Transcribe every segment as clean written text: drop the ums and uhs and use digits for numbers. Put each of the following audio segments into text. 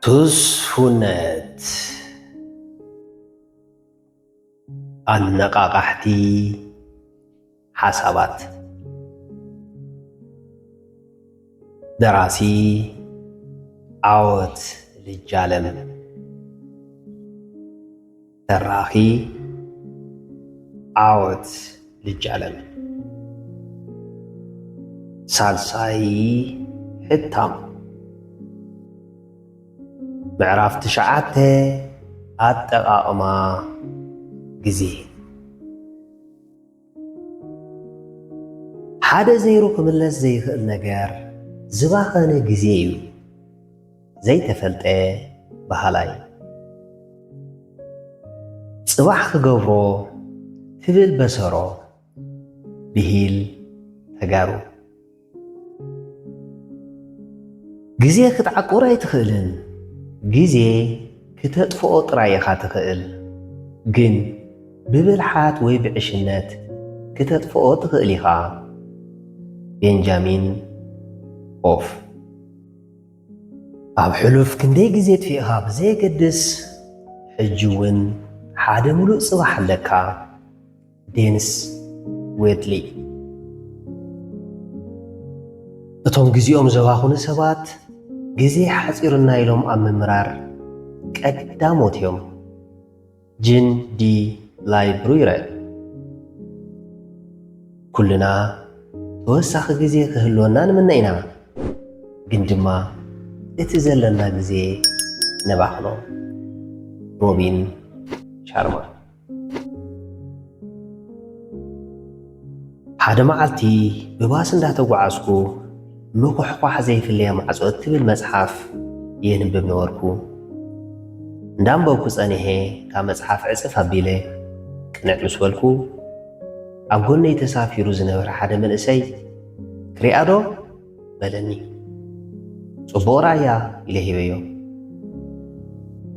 ትስፉነት አነቃቃሕቲ ሓሳባት ደራሲ ዓወት ልጃለም ተራኺ ዓወት ልጃለም ሳልሳይ ሕታም ምዕራፍ 9 አጠቃቅማ ጊዜ ሓደ ዘይሩ ክምለስ ዘይኽእል ነገር ዝባኸነ ጊዜ እዩ። ዘይተፈልጠ ባህላይ ጽባሕ ክገብሮ ትብል በሰሮ ብሂል ተጋሩ ጊዜ ክትዓቁር ኣይትኽእልን ጊዜ ክተጥፍኦ ጥራይ ኢኻ ትኽእል ግን ብብልሓት ወይ ብዕሽነት ክተጥፍኦ ትኽእል ኢኻ። ቤንጃሚን ኦፍ ኣብ ሕሉፍ ክንደይ ጊዜ ትፊእኻ ብዘየገድስ ሕጂ እውን ሓደ ሙሉእ ጽባሕ ኣለካ። ዴንስ ዌድሊ እቶም ጊዜኦም ዘባኹኑ ሰባት ጊዜ ሓፂሩና ኢሎም ኣብ ምምራር ቀዳሞት እዮም። ጅን ዲ ላይብሩይረ ኩልና ተወሳኺ ጊዜ ክህልወና ንምነ ኢና ግን ድማ እቲ ዘለና ጊዜ ነባኽኖ። ሮቢን ሻርማ ሓደ መዓልቲ ብባስ እንዳተጓዓዝኩ ምኩሕኳሕ ዘይፍለየ ማዕጾ እትብል መጽሓፍ የንብብ ነበርኩ። እንዳንበብኩ ጸኒሐ ካብ መጽሓፍ ዕጽፍ ኣቢለ ቅንዕ ምስ በልኩ ኣብ ጎነይ ተሳፊሩ ዝነበረ ሓደ መንእሰይ ክሪኣ ዶ በለኒ። ጽቡቕ ራእያ ኢለ ሂበዮ።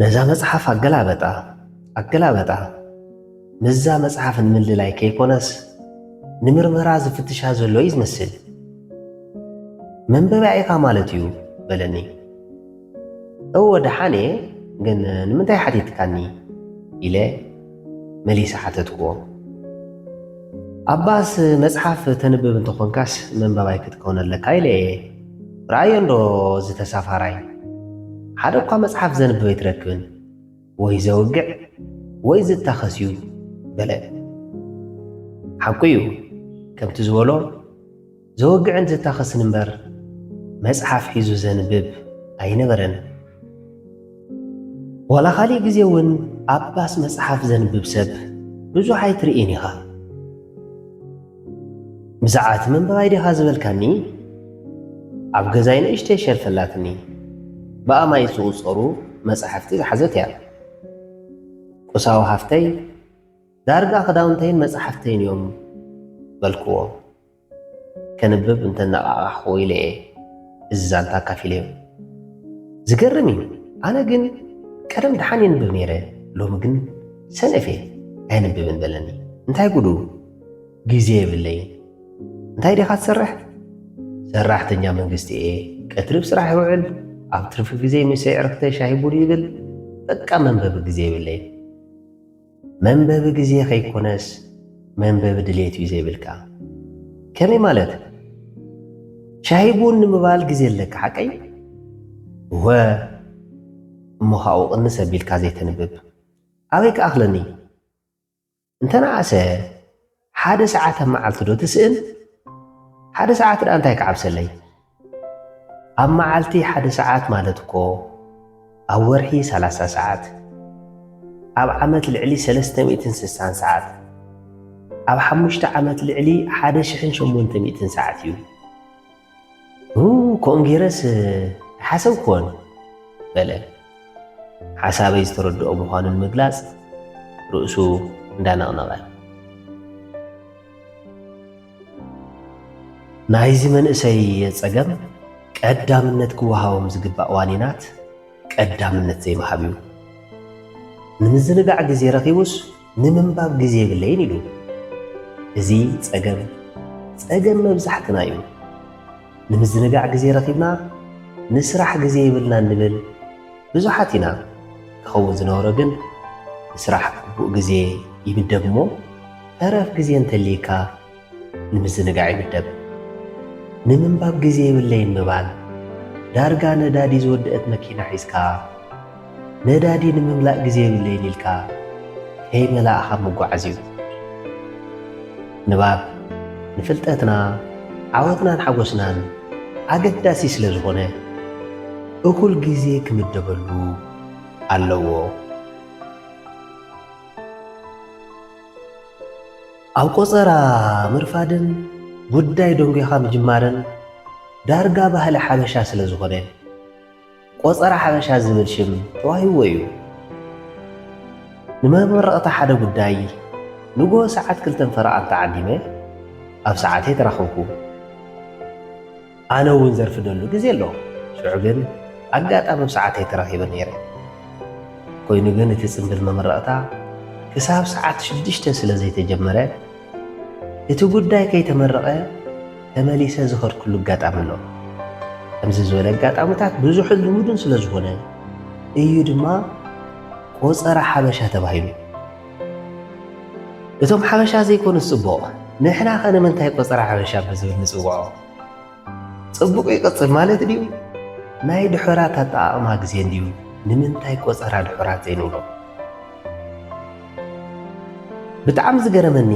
ነዛ መጽሓፍ ኣገላበጣ ምዛ መጽሓፍ ንምልላይ ከይኮነስ ንምርመራ ዝፍትሻ ዘሎ እዩ ዝመስል። መንበቢያ ኢኻ ማለት እዩ በለኒ። እወ ደሓነ ግን ንምንታይ ሓቲትካኒ ኢለ መሊሳ ሓተትክዎ። ኣባስ መጽሓፍ ተንብብ እንተኾንካስ መንበባይ ክትከውን ኣለካ ኢለ ረኣዮ እንዶ ዝተሳፋራይ ሓደ እኳ መጽሓፍ ዘንብብ ኣይትረክብን ወይ ዘውግዕ ወይ ዝታኸስ እዩ በለ። ሓቂ እዩ ከምቲ ዝበሎ ዘወግዕን ዝታኸስን እምበር መጽሓፍ ሒዙ ዘንብብ ኣይነበረን። ዋላ ኻሊእ ጊዜ እውን ኣባስ መጽሓፍ ዘንብብ ሰብ ብዙሕ ኣይትርኢን ኢኻ። ብዛዕት መንበባይ ዲኻ ዝበልካኒ ኣብ ገዛይ ንእሽተይ ሸልፈላትኒ ብኣማይ ዝቝጸሩ መጽሓፍቲ ዝሓዘት እያ። ቁሳዊ ሃፍተይ ዳርጋ ክዳውንተይን መጽሓፍተይን እዮም በልክዎ። ከንብብ እንተነቓቓሕኹ ኢለ እዛንታ ካፊለ እዮም። ዝገርም እዩ። ኣነ ግን ቀደም ድሓን የንብብ ነይረ፣ ሎሚ ግን ሰነፌ ኣይንብብን በለኒ። እንታይ ጉዱ ጊዜ የብለይ። እንታይ ዲኻ ትሰርሕ? ሰራሕተኛ መንግስቲ እየ። ቀትሪ ብስራሕ ይውዕል፣ ኣብ ትርፊ ጊዜ ምሰይ ዕርክተይ ሻሂ ቡን ይብል። በቃ መንበቢ ጊዜ የብለይ። መንበቢ ጊዜ ከይኮነስ መንበቢ ድሌት እዩ ዘይብልካ። ከመይ ማለት? ሻሂ ቡን ንምባል ጊዜ ኣለካ ሓቀይ? ወ እሞ ካብኡ ቅንስ ኣቢልካ ዘይተንብብ ኣበይ ከኣኽለኒ? እንተነኣሰ ሓደ ሰዓት ኣብ መዓልቲ ዶ ትስእን? ሓደ ሰዓት ዳ እንታይ ከዓብሰለይ? ኣብ መዓልቲ ሓደ ሰዓት ማለት እኮ ኣብ ወርሒ 30 ሰዓት፣ ኣብ ዓመት ልዕሊ 360 ሰዓት፣ ኣብ 5 ዓመት ልዕሊ 1800 ሰዓት እዩ። ኮንግረስ ሓሰብክዎን በለ። ሓሳበይ ዝተረድኦ ምዃኑን ምግላጽ ርእሱ እንዳነቕነቐ ናይዚ መንእሰይ ጸገም ቀዳምነት ክወሃቦም ዝግባእ ዋኒናት ቀዳምነት ዘይመሃብ እዩ። ንምዝንጋዕ ጊዜ ረኺቡስ ንምንባብ ጊዜ የብለይን ኢሉ። እዚ ጸገም መብዛሕትና እዩ። ንምዝንጋዕ ጊዜ ረኺብና ንስራሕ ጊዜ ይብልና እንብል ብዙሓት ኢና ክኸውን ዝነበሮ ግን ንስራሕ ግቡእ ግዜ ይምደብ እሞ ተረፍ ግዜ እንተልይካ ንምዝንጋዕ ይምደብ። ንምንባብ ግዜ የብለይን ምባል ዳርጋ ነዳዲ ዝወድአት መኪና ሒዝካ ነዳዲ ንምምላእ ግዜ የብለይን ኢልካ ከይመላእኻ ምጓዓዝ እዩ። ንባብ ንፍልጠትና ዓወትናን ሓጎስናን ኣገዳሲ ስለ ዝኾነ እኩል ግዜ ክምደበሉ ኣለዎ። ኣብ ቆፀራ ምርፋድን ጉዳይ ደንጎኻ ምጅማርን ዳርጋ ባህሊ ሓበሻ ስለ ዝኾነ ቆፀራ ሓበሻ ዝብል ሽም ተዋሂብዎ እዩ። ንመመረቕታ ሓደ ጉዳይ ንጎ ሰዓት 2 ፈረቓ ተዓዲመ ኣብ ሰዓተይ ተራኸብኩ። ኣነ እውን ዘርፍደሉ ግዜ ኣሎ። ሽዑ ግን ኣጋጣሚ ኣብ ሰዓተይ ተራኺበ ነይረ። ኮይኑ ግን እቲ ጽምብል መመረቕታ ክሳብ ሰዓት 6 ስለ ዘይተጀመረ እቲ ጉዳይ ከይተመረቐ ተመሊሰ ዝኸድኩሉ ኣጋጣሚ ኣሎ። ከምዚ ዝበለ ኣጋጣሚታት ብዙሕን ልሙድን ስለ ዝኾነ እዩ ድማ ቆፀራ ሓበሻ ተባሂሉ። እቶም ሓበሻ ዘይኮኑ ጽቡቕ ንሕና ኸ ንምንታይ ቆፀራ ሓበሻ ብዝብል ንጽውዖ? ጽቡቕ ይቕጽል ማለት ድዩ? ናይ ድሑራት ኣጠቓቕማ ግዜ እንድዩ ንምንታይ ቆፀራ ድሑራት ዘይንብሎ? ብጣዕሚ ዝገረመኒ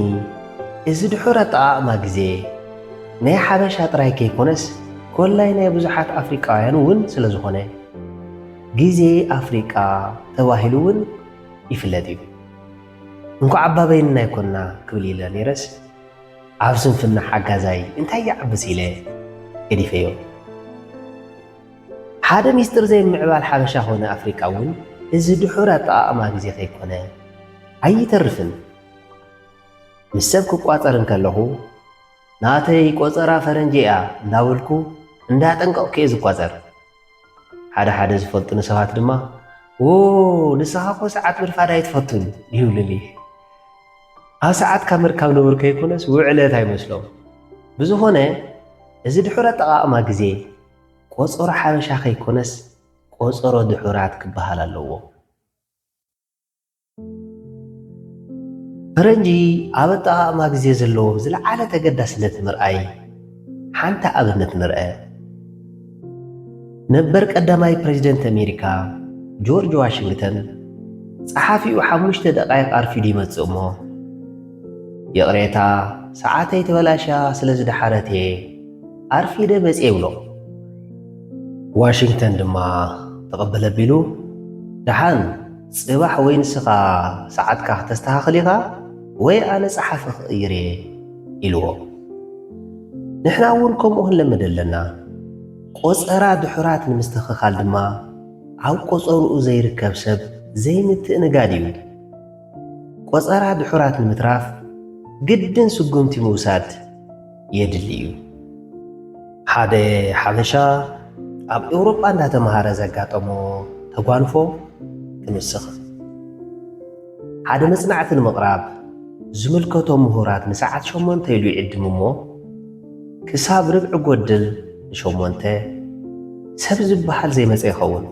እዚ ድሑር ኣጠቓቕማ ግዜ ናይ ሓበሻ ጥራይ ከይኮነስ ኮላይ ናይ ብዙሓት ኣፍሪቃውያን እውን ስለ ዝኾነ ግዜ ኣፍሪቃ ተባሂሉ እውን ይፍለጥ እዩ። እንኳ ዓባበይንና ኣይኮንና ክብል ኢለ ነይረስ ኣብ ስንፍና ሓጋዛይ እንታይ ይዓብስ ኢለ ገዲፈዮ። ሓደ ሚስጥር ዘይምዕባል ሓበሻ ኾነ ኣፍሪቃ እውን እዚ ድሑር ኣጠቓቕማ ግዜ ከይኮነ ኣይተርፍን። ምስ ሰብ ክቋፀር እንከለኹ ናተይ ቆፀራ ፈረንጂ እያ እንዳበልኩ እንዳጠንቀቕኩ እየ ዝቋፀር። ሓደ ዝፈልጡኒ ሰባት ድማ ንስኻ ኮ ሰዓት ምርፋድ ኣይትፈቱን ይብሉኒ። ኣብ ሰዓት ካብ ምርካብ ንብር ከይኮነስ ውዕለት ኣይመስሎም። ብዝኾነ እዚ ድሑር ኣጠቓቕማ ግዜ ቆፀሮ ሓበሻ ከይኮነስ ቆፀሮ ድሑራት ክበሃል ኣለዎ። ፈረንጂ ኣብ ኣጠቓቕማ ግዜ ዘለዎ ዝለዓለ ተገዳስነት ምርኣይ ሓንቲ ኣብነት ንርአ። ነበር ቀዳማይ ፕሬዚደንት ኣሜሪካ ጆርጅ ዋሽንግተን ጸሓፊኡ 5 ደቓይቕ ኣርፊዱ ይመጽእ እሞ የቕሬታ ሰዓተይ ተበላሽያ ስለ ዝደሓረት ኣርፊደ መጽእ ይብሎ። ዋሽንግተን ድማ ተቐበለ ኣቢሉ ደሓን ጽባሕ ወይ ንስኻ ሰዓትካ ክተስተኻኽል ኢኻ ወይ ኣነ ጸሓፊ ክቕይር እየ ኢልዎ። ንሕና እውን ከምኡ ክንለምድ ኣለና። ቆፀራ ድሑራት ንምስትኽኻል ድማ ኣብ ቆፀርኡ ዘይርከብ ሰብ ዘይምትእ ንጋድ እዩ። ቆፀራ ድሑራት ንምትራፍ ግድን ስጉምቲ ምውሳድ የድሊ እዩ። ሓደ ሓበሻ ኣብ ኤውሮጳ እንዳተምሃረ ዘጋጠሞ ተጓንፎ ክንውስኽ። ሓደ መጽናዕቲ ንምቕራብ ዝምልከቶም ምሁራት ንሰዓት 8 ኢሉ ይዕድም እሞ ክሳብ ርብዒ ጎድል ን8 ሰብ ዝበሃል ዘይመፀ ይኸውን።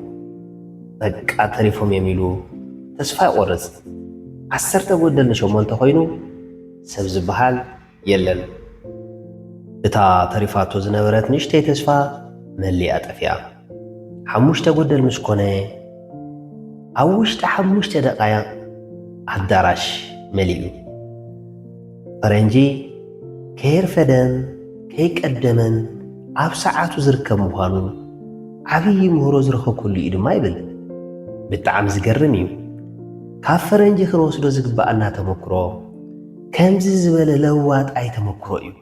በቃ ተሪፎም የሚሉ ተስፋ ይቖርጽ። 10 ጎድል ን8 ኮይኑ ሰብ ዝበሃል የለን። እታ ተሪፋቶ ዝነበረት ንእሽተይ ተስፋ መሊኣ ጠፊያ 5 ጎድል ምስ ኮነ ኣብ ውሽጢ 5 ደቓይቕ ኣዳራሽ መሊኡ። ፈረንጂ ከይርፈደን ከይቀደመን ኣብ ሰዓቱ ዝርከብ ምዃኑ ዓብዪ ምህሮ ዝረኸብኩሉ እዩ ድማ ይብል። ብጣዕሚ ዝገርም እዩ። ካብ ፈረንጂ ክንወስዶ ዝግባአና ተመክሮ ከምዚ ዝበለ ለዋጣይ ተመክሮ እዩ።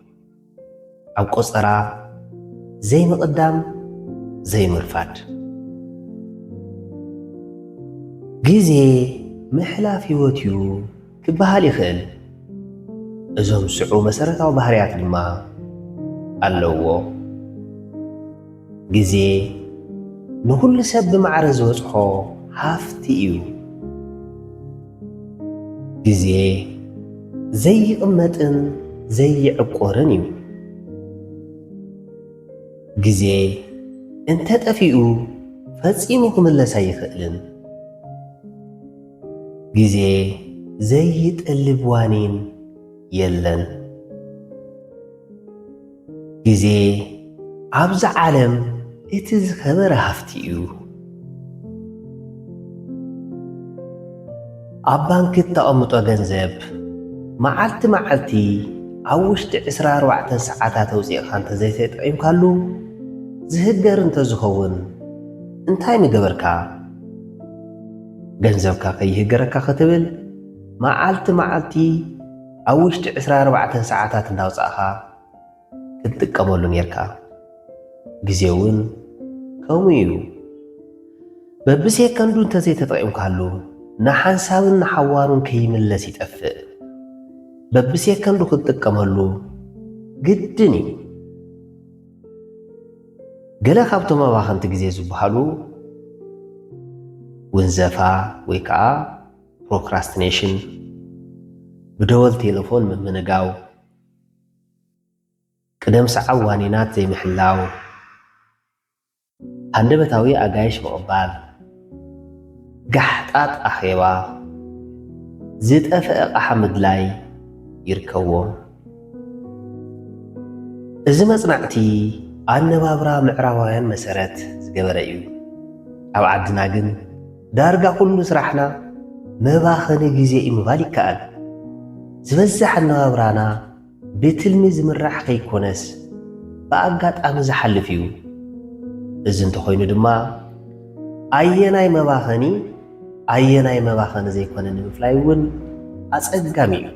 ኣብ ቆፀራ ዘይምቕዳም ዘይምርፋድ ግዜ ምሕላፍ ህይወት እዩ ክበሃል ይኽእል። እዞም ስዑ መሰረታዊ ባህርያት ድማ ኣለዎ። ግዜ ንኩሉ ሰብ ብማዕረ ዝበፅሖ ሃፍቲ እዩ። ግዜ ዘይቕመጥን ዘይዕቆርን እዩ። ግዜ እንተጠፊኡ ፈጺሙ ክምለስ ኣይኽእልን። ግዜ ዘይጥልብ ዋኒን የለን። ግዜ ኣብዚ ዓለም እቲ ዝኸበረ ሃፍቲ እዩ። ኣብ ባንኪ እተቐምጦ ገንዘብ መዓልቲ መዓልቲ ኣብ ውሽጢ 24 ሰዓታት ኣውፂእኻ እንተዘይተጠቒምካሉ ዝህገር እንተዝኸውን እንታይ ምገበርካ? ገንዘብካ ከይህገረካ ክትብል መዓልቲ መዓልቲ ኣብ ውሽጢ 24 ሰዓታት እንዳውፃእኻ ክትጥቀመሉ ነርካ። ግዜ እውን ከምኡ እዩ። በብሴከንዱ እንተዘይተጠቒምካሉ ንሓንሳብን ንሓዋሩን ከይምለስ ይጠፍእ። በብሴከንዱ ክትጥቀመሉ ግድን እዩ። ገለ ካብቶም ኣባኸንቲ ግዜ ዝበሃሉ ውንዘፋ ወይ ከዓ ፕሮክራስቲኔሽን፣ ብደወል ቴሌፎን ምምንጋው፣ ቅደም ሰዓብ ዋኒናት ዘይምሕላው፣ ሃንደበታዊ ኣጋይሽ ምቕባል፣ ጋሕጣት ኣኼባ፣ ዝጠፍአ ኣቕሓ ምድላይ ይርከብዎም። እዚ መጽናዕቲ ኣነባብራ ምዕራባውያን መሰረት ዝገበረ እዩ። ኣብ ዓድና ግን ዳርጋ ኩሉ ስራሕና መባኸኒ ግዜ እዩ ምባል ይከኣል። ዝበዝሕ ኣነባብራና ብትልሚ ዝምራሕ ከይኮነስ ብኣጋጣሚ ዝሓልፍ እዩ። እዚ እንተኾይኑ ድማ ኣየናይ መባኸኒ ዘይኮነ ንምፍላይ እውን ኣጸጋሚ እዩ።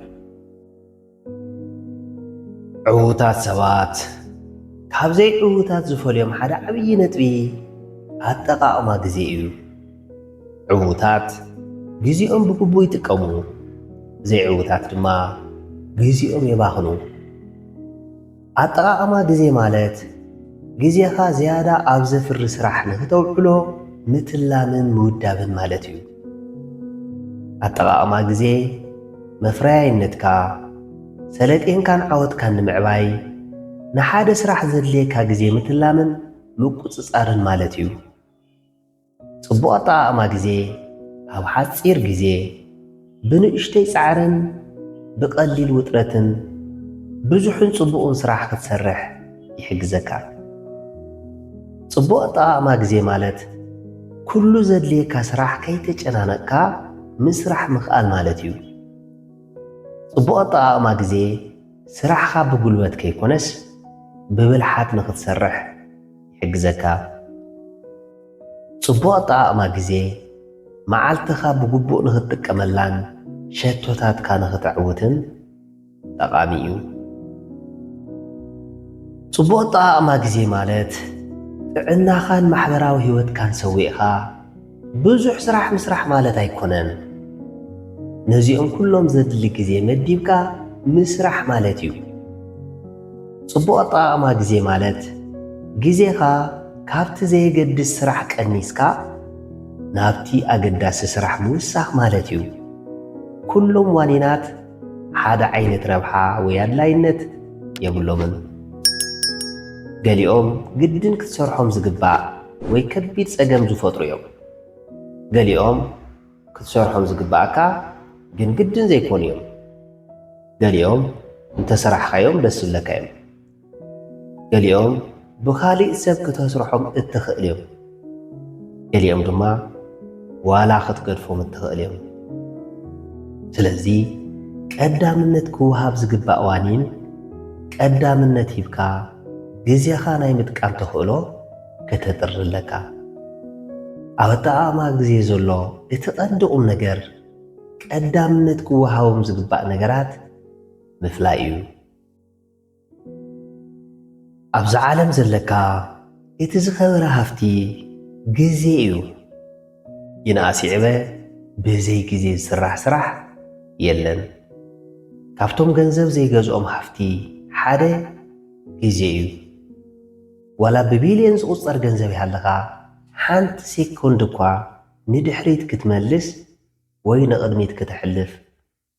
ዕዉታት ሰባት ካብዘይ ዕዉታት ዝፈልዮም ሓደ ዓብዪ ነጥቢ ኣጠቓቕማ ግዜ እዩ። ዕዉታት ግዚኦም ብግቡእ ይጥቀሙ፣ ዘይዕዉታት ድማ ግዚኦም የባኽኑ። ኣጠቓቕማ ግዜ ማለት ግዜኻ ዝያዳ ኣብ ዘፍሪ ስራሕ ንኽተውዕሎ ምትላምን ምውዳብን ማለት እዩ። ኣጠቓቕማ ግዜ መፍረያይነትካ ሰለጤንካን ዓወትካን ንምዕባይ ንሓደ ስራሕ ዘድልየካ ግዜ ምትላምን ምቁፅጻርን ማለት እዩ። ጽቡቕ ኣጠቓቕማ ግዜ ኣብ ሓፂር ግዜ ብንእሽተይ ጻዕርን ብቐሊል ውጥረትን ብዙሕን ጽቡቕን ስራሕ ክትሰርሕ ይሕግዘካ። ጽቡቕ ኣጠቓቕማ ግዜ ማለት ኩሉ ዘድልየካ ስራሕ ከይተጨናነቕካ ምስራሕ ምኽኣል ማለት እዩ። ጽቡቕ ኣጠቓቕማ ግዜ ስራሕኻ ብጉልበት ከይኮነስ ብብልሓት ንኽትሰርሕ ይሕግዘካ። ጽቡቕ ኣጠቓቕማ ግዜ መዓልትኻ ብግቡእ ንኽትጥቀመላን ሸቶታትካ ንኽትዕውትን ጠቓሚ እዩ። ጽቡቕ ኣጠቓቕማ ግዜ ማለት ጥዕናኻን ማሕበራዊ ህይወትካን ሰዊእኻ ብዙሕ ስራሕ ምስራሕ ማለት ኣይኮነን። ነዚኦም ኩሎም ዘድሊ ግዜ መዲብካ ምስራሕ ማለት እዩ። ጽቡቕ ኣጠቓቕማ ግዜ ማለት ግዜኻ ካብቲ ዘየገድስ ስራሕ ቀኒስካ ናብቲ ኣገዳሲ ስራሕ ምውሳኽ ማለት እዩ። ኩሎም ዋኒናት ሓደ ዓይነት ረብሓ ወይ ኣድላይነት የብሎምን። ገሊኦም ግድን ክትሰርሖም ዝግባእ ወይ ከቢድ ጸገም ዝፈጥሩ እዮም። ገሊኦም ክትሰርሖም ዝግባእካ ግን ግድን ዘይኮኑ እዮም። ገሊኦም እንተሰራሕካዮም ደስ ዝብለካ እዮም። ገሊኦም ብኻሊእ ሰብ ክተስርሖም እትኽእል እዮም። ገሊኦም ድማ ዋላ ክትገድፎም እትኽእል እዮም። ስለዚ ቀዳምነት ክውሃብ ዝግባእ ዋኒን ቀዳምነት ሂብካ ግዜኻ ናይ ምጥቃም ተኽእሎ ከተጥርለካ። ኣብ ኣጠቓቕማ ግዜ ዘሎ እቲ ቀንዲ ቁም ነገር ቀዳምነት ክወሃቦም ዝግባእ ነገራት ምፍላይ እዩ። ኣብዚ ዓለም ዘለካ እቲ ዝኸበረ ሃፍቲ ግዜ እዩ። ይንኣስ ይዕበ ብዘይ ግዜ ዝስራሕ ስራሕ የለን። ካብቶም ገንዘብ ዘይገዝኦም ሃፍቲ ሓደ ግዜ እዩ። ዋላ ብቢልዮን ዝቁፀር ገንዘብ ይሃለኻ ሓንቲ ሴኮንድ እኳ ንድሕሪት ክትመልስ ወይ ንቕድሚት ክትሕልፍ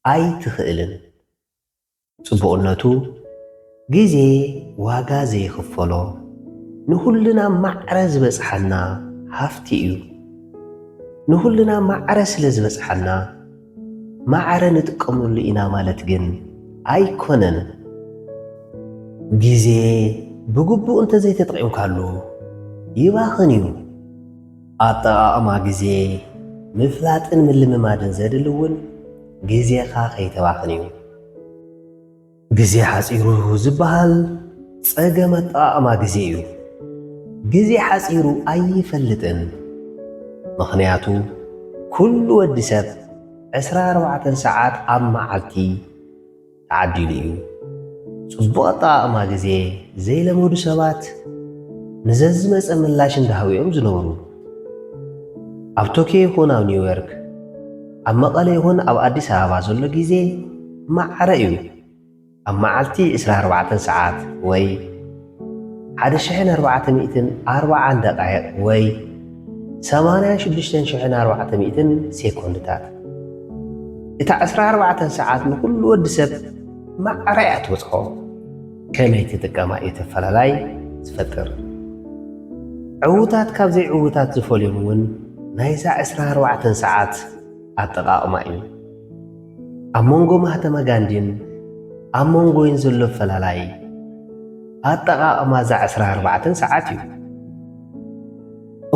ኣይትኽእልን። ጽቡቕነቱ ግዜ ዋጋ ዘይኽፈሎ ንኹልና ማዕረ ዝበጽሐና ሃፍቲ እዩ። ንኹልና ማዕረ ስለ ዝበፅሓና ማዕረ ንጥቀመሉ ኢና ማለት ግን ኣይኮነን። ግዜ ብግቡእ እንተዘይተጠቒምካሉ ይባኽን እዩ። ኣጠቓቕማ ግዜ ምፍላጥን ምልምማድን ዘድልውን ግዜኻ ከይተባኽን እዩ። ግዜ ሓፂሩ ዝበሃል ፀገም ኣጠቓቕማ ግዜ እዩ። ግዜ ሓፂሩ ኣይፈልጥን። ምኽንያቱ ኩሉ ወዲ ሰብ 24 ሰዓት ኣብ መዓልቲ ተዓዲሉ እዩ። ጽቡቕ ኣጠቓቕማ ግዜ ዘይለመዱ ሰባት ንዘዝመፀ ምላሽ እንዳሃብኦም ዝነበሩ ኣብ ቶኪዮ ይኹን ኣብ ኒውዮርክ፣ ኣብ መቐለ ይኹን ኣብ ኣዲስ ኣበባ ዘሎ ግዜ ማዕረ እዩ። ኣብ መዓልቲ 24 ሰዓት ወይ 1440 ደቃይቕ ወይ 86400 ሴኮንድታት። እታ 14 ሰዓት ንኩሉ ወዲ ሰብ ማዕረ እያ ትበፅሖ። ከመይ ትጥቀማ እዩ ተፈላላይ ዝፈጥር። ዕዉታት ካብ ዘይዕዉታት ዝፈልዮም እውን ናይዛ 14 ሰዓት ኣጠቓቕማ እዩ። ኣብ መንጎ ማህተመ ጋንዲን ኣብ መንጎይን ዘሎ ፈላላይ ኣጠቓቕማ ዛ 14 ሰዓት እዩ።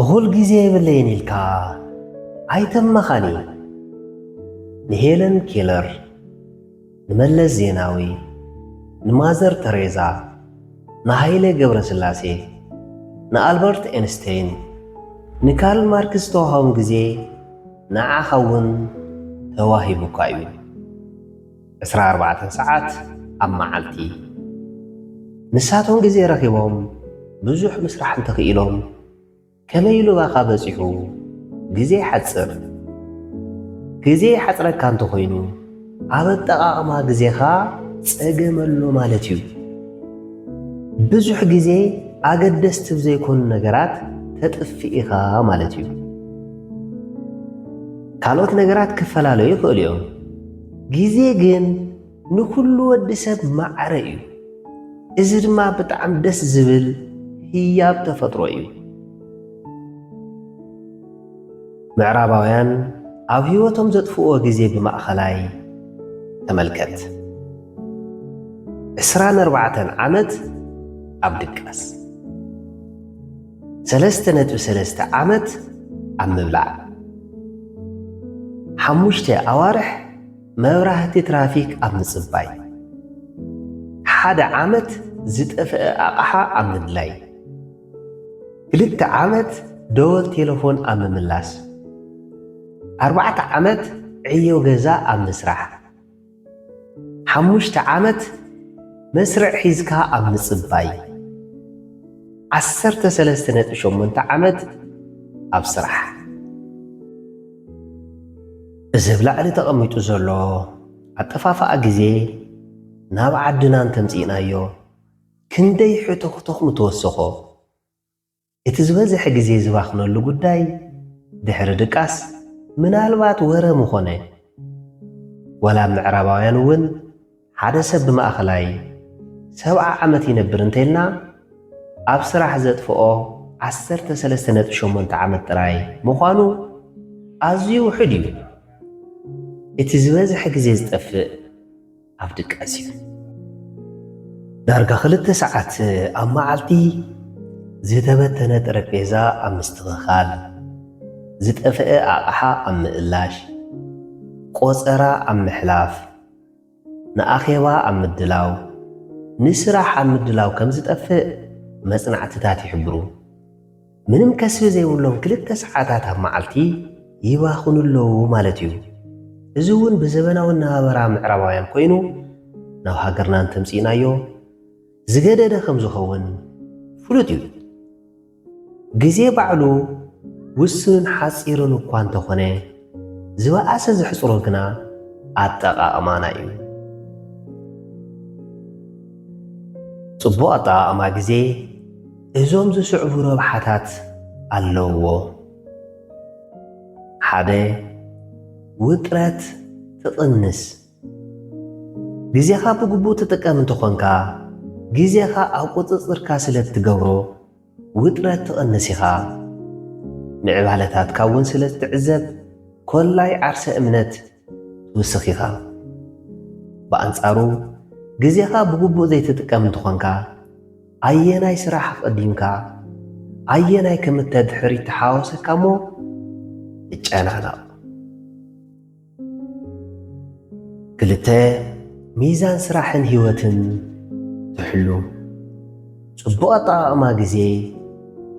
እኹል ግዜ የብለየን ኢልካ ኣይተመኻኒ። ንሄለን ኬለር፣ ንመለስ ዜናዊ፣ ንማዘር ተሬዛ፣ ንሃይለ ገብረስላሴ፣ ንኣልበርት ኤንስታይን፣ ንካርል ማርክስ ዝተዋሃቦም ግዜ ንዓኻ እውን ተዋሂቡካ እዩ። 24 ሰዓት ኣብ መዓልቲ። ንሳቶም ግዜ ረኺቦም ብዙሕ ምስራሕ እንተኽኢሎም ከመይ ኢሉ ባኻ በፂሑ ግዜ ይሓፅር። ግዜ ይሓፅረካ እንተኾይኑ ኣብ ኣጠቓቕማ ግዜኻ ፀገመሎ ማለት እዩ። ብዙሕ ግዜ ኣገደስቲ ብዘይኮኑ ነገራት ተጥፊኢኻ ማለት እዩ። ካልኦት ነገራት ክፈላለዩ ይኽእሉ እዮም። ግዜ ግን ንኩሉ ወዲ ሰብ ማዕረ እዩ። እዚ ድማ ብጣዕሚ ደስ ዝብል ህያብ ተፈጥሮ እዩ። ምዕራባውያን ኣብ ህይወቶም ዘጥፍእዎ ግዜ ብማእኸላይ ተመልከት። 24 ዓመት ኣብ ድቃስ፣ 3.3 ዓመት ኣብ ምብላዕ፣ 5 ኣዋርሕ መብራህቲ ትራፊክ ኣብ ምጽባይ፣ 1 ዓመት ዝጠፍአ ኣቕሓ ኣብ ምድላይ፣ 2 ዓመት ደወል ቴሌፎን ኣብ ምምላስ፣ 4 ዓመት ዕዮ ገዛ ኣብ ምስራሕ፣ 5 ዓመት መስርዕ ሒዝካ ኣብ ምጽባይ፣ 13.8 ዓመት ኣብ ስራሕ። እዚ ብላዕሊ ተቐሚጡ ዘሎ ኣጠፋፍኣ ግዜ ናብ ዓድና እንተምፂእናዮ ክንደይ ሕቶኽቶኽ ምትወስኾ። እቲ ዝበዝሐ ግዜ ዝባኽነሉ ጉዳይ ድሕሪ ድቃስ ምናልባት ወረ ምኾነ። ወላ ምዕራባውያን እውን ሓደ ሰብ ብማእኸላይ 70 ዓመት ይነብር እንተኢልና ኣብ ስራሕ ዘጥፍኦ 13.8 ዓመት ጥራይ ምዃኑ ኣዝዩ ውሕድ እዩ። እቲ ዝበዝሐ ግዜ ዝጠፍእ ኣብ ድቃስ እዩ። ዳርጋ 2 ሰዓት ኣብ መዓልቲ ዝተበተነ ጠረጴዛ ኣብ ምስትኽኻል፣ ዝጠፍአ ኣቕሓ ኣብ ምእላሽ፣ ቆፀራ ኣብ ምሕላፍ፣ ንኣኼባ ኣብ ምድላው፣ ንስራሕ ኣብ ምድላው ከም ዝጠፍእ መጽናዕትታት ይሕብሩ። ምንም ከስቢ ዘይብሎም 2 ሰዓታት ኣብ መዓልቲ ይባኽኑ ኣለዉ ማለት እዩ። እዚ እውን ብዘበናዊ ኣነባብራ ምዕራባውያን ኮይኑ ናብ ሃገርና እንተምፂእናዮ ዝገደደ ከም ዝኸውን ፍሉጥ እዩ። ግዜ ባዕሉ ውስንን ሓፂርን እኳ እንተኾነ ዝበኣሰ ዝሕፅሮ ግና ኣጠቓቕማና እዩ። ጽቡቕ ኣጠቓቕማ ግዜ እዞም ዝስዕቡ ረብሓታት ኣለውዎ። 1 ውጥረት ትቕንስ። ግዜኻ ብግቡእ ትጥቀም እንተኾንካ ግዜኻ ኣብ ቁፅፅርካ ስለ እትገብሮ ውጥረት ትቕንስ ኢኻ። ምዕባለታትካ እውን ስለ እትዕዘብ ኮላይ ዓርሰ እምነት ትውስኽ ኢኻ። ብኣንጻሩ ግዜኻ ብግቡእ ዘይትጥቀም እንትኾንካ ኣየናይ ስራሕ ቀዲምካ ኣየናይ ከም እተድሕሪት ተሓዋወሰካ እሞ ትጨናነቕ። ክልተ ሚዛን ስራሕን ህይወትን ትሕሉ። ጽቡቕ ኣጠቓቕማ ግዜ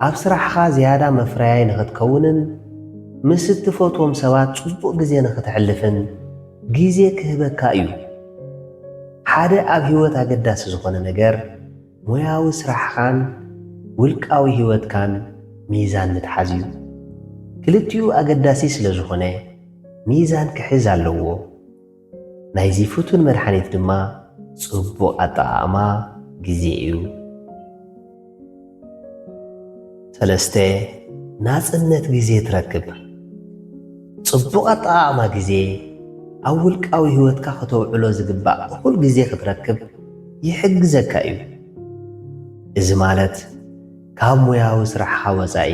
ኣብ ስራሕኻ ዝያዳ መፍረያይ ንኽትከውንን ምስ እትፈትዎም ሰባት ጽቡቕ ግዜ ንኽትሕልፍን ግዜ ክህበካ እዩ። ሓደ ኣብ ህይወት ኣገዳሲ ዝኾነ ነገር ሞያዊ ስራሕኻን ውልቃዊ ህይወትካን ሚዛን ምትሓዝ እዩ። ክልቲኡ ኣገዳሲ ስለ ዝኾነ ሚዛን ክሕዝ ኣለዎ። ናይዚ ፍቱን መድሓኒት ድማ ጽቡቕ ኣጠቓቕማ ግዜ እዩ። 3 ናጽነት ግዜ ትረክብ። ጽቡቕ ኣጠቓቕማ ግዜ ኣብ ውልቃዊ ህይወትካ ከተውዕሎ ዝግባእ እኹል ግዜ ክትረክብ ይሕግዘካ እዩ። እዚ ማለት ካብ ሞያዊ ስራሕኻ ወፃኢ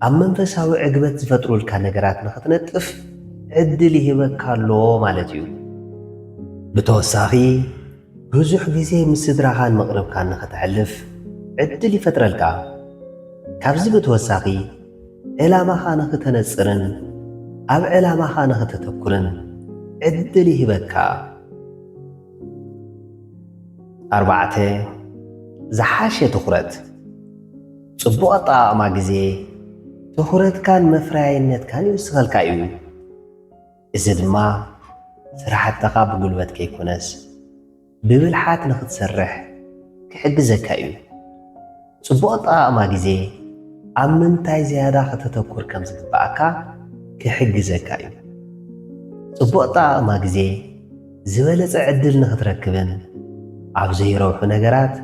ኣብ መንፈሳዊ ዕግበት ዝፈጥሩልካ ነገራት ንኽትነጥፍ ዕድል ይህበካ ኣሎ ማለት እዩ። ብተወሳኺ ብዙሕ ግዜ ምስ ስድራኻን መቕረብካን ንኽትሕልፍ ዕድል ይፈጥረልካ። ካብዚ ብተወሳኺ ዕላማኻ ንኽተነጽርን ኣብ ዕላማኻ ንኽተተኩርን ዕድል ይህበካ። 4 ዝሓሸ ትኹረት። ጽቡቕ ኣጠቓቕማ ግዜ ትኹረትካን መፍረያይነትካን ይውስኸልካ እዩ። እዚ ድማ ስራሕትኻ ብጉልበት ከይኮነስ ብብልሓት ንኽትሰርሕ ክሕግዘካ እዩ። ጽቡቕ ኣጠቓቕማ ግዜ ኣብ ምንታይ ዝያዳ ከተተኩር ከም ዝግባኣካ ክሕግዘካ እዩ። ጽቡቕ ኣጠቓቕማ ግዜ ዝበለጸ ዕድል ንኽትረክብን ኣብ ዘይረውሑ ነገራት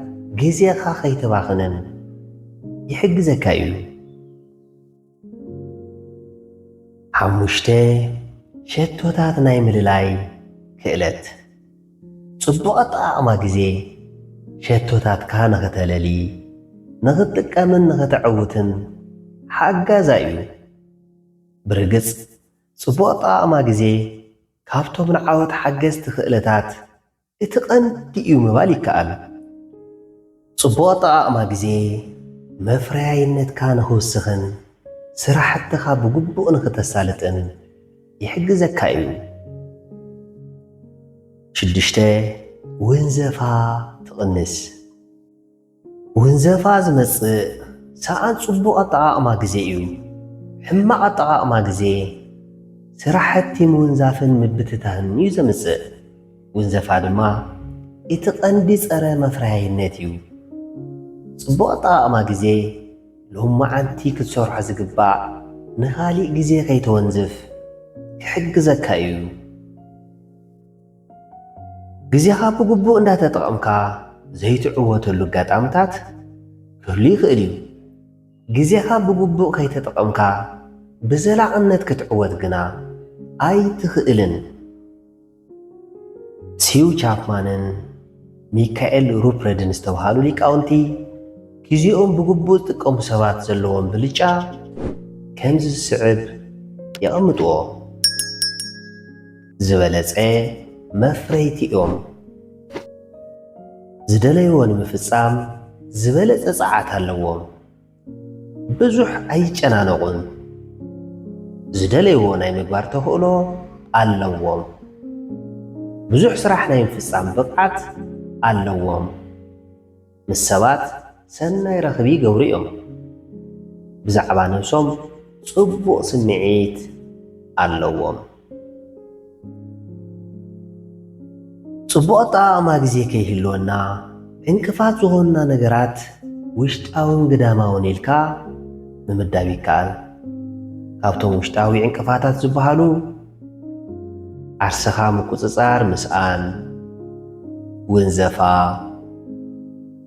ግዜኻ ከይተባኽንን ይሕግዘካ እዩ። 5 ሸቶታት ናይ ምልላይ ክእለት። ጽቡቕ ኣጠቓቕማ ግዜ ሸቶታትካ ንኽተለሊ ንኽትጥቀምን ንኽትዕውትን ሓጋዛ እዩ። ብርግጽ ጽቡቕ ኣጠቓቕማ ግዜ ካብቶም ንዓወት ሓገዝቲ ክእለታት እቲ ቀንዲ እዩ ምባል ይከኣል። ጽቡቕ ኣጠቓቕማ ግዜ መፍረያይነትካ ንኽውስኽን ስራሕትኻ ብግቡእ ንኽተሳልጥን ይሕግዘካ እዩ። 6 ውንዘፋ ትቕንስ። ውንዘፋ ዝመጽእ ሰኣን ጽቡቕ ኣጠቓቕማ ግዜ እዩ። ሕማቕ ኣጠቓቕማ ግዜ ስራሕቲ ምውንዛፍን ምብትታህን እዩ ዘምጽእ። ውንዘፋ ድማ እቲ ቀንዲ ጸረ መፍረያይነት እዩ። ጽቡቕ ኣጠቓቕማ ግዜ ሎማዓንቲ ክትሰርሖ ዝግባእ ንኻሊእ ግዜ ከይተወንዝፍ ክሕግዘካ እዩ። ግዜኻ ብግቡእ እንዳተጠቐምካ ዘይትዕወተሉ ኣጋጣሚታት ክህሉ ይኽእል እዩ። ግዜኻ ብግቡእ ከይተጠቐምካ ብዘላቕነት ክትዕወት ግና ኣይትኽእልን። ሲው ቻፕማንን ሚካኤል ሩፕረድን ዝተባሃሉ ሊቃውንቲ ጊዜኦም ብግቡእ ዝጥቀሙ ሰባት ዘለዎም ብልጫ ከምዚ ዝስዕብ የቐምጥዎ። ዝበለጸ መፍረይቲ እዮም። ዝደለይዎ ንምፍጻም ዝበለጸ ጸዓት ኣለዎም። ብዙሕ ኣይጨናነቑን። ዝደለይዎ ናይ ምግባር ተኽእሎ ኣለዎም። ብዙሕ ስራሕ ናይ ምፍጻም ብቕዓት ኣለዎም። ምስ ሰባት ሰናይ ረኽቢ ይገብሩ እዮም። ብዛዕባ ነፍሶም ጽቡቕ ስምዒት ኣለዎም። ጽቡቕ ኣጠቓቕማ ግዜ ከይህልወና ዕንቅፋት ዝኾኑና ነገራት ውሽጣውን ግዳማውን ኢልካ ምምዳብ ይከኣል። ካብቶም ውሽጣዊ ዕንቅፋታት ዝበሃሉ ዓርስኻ ምቁጽጻር ምስኣን፣ ውንዘፋ፣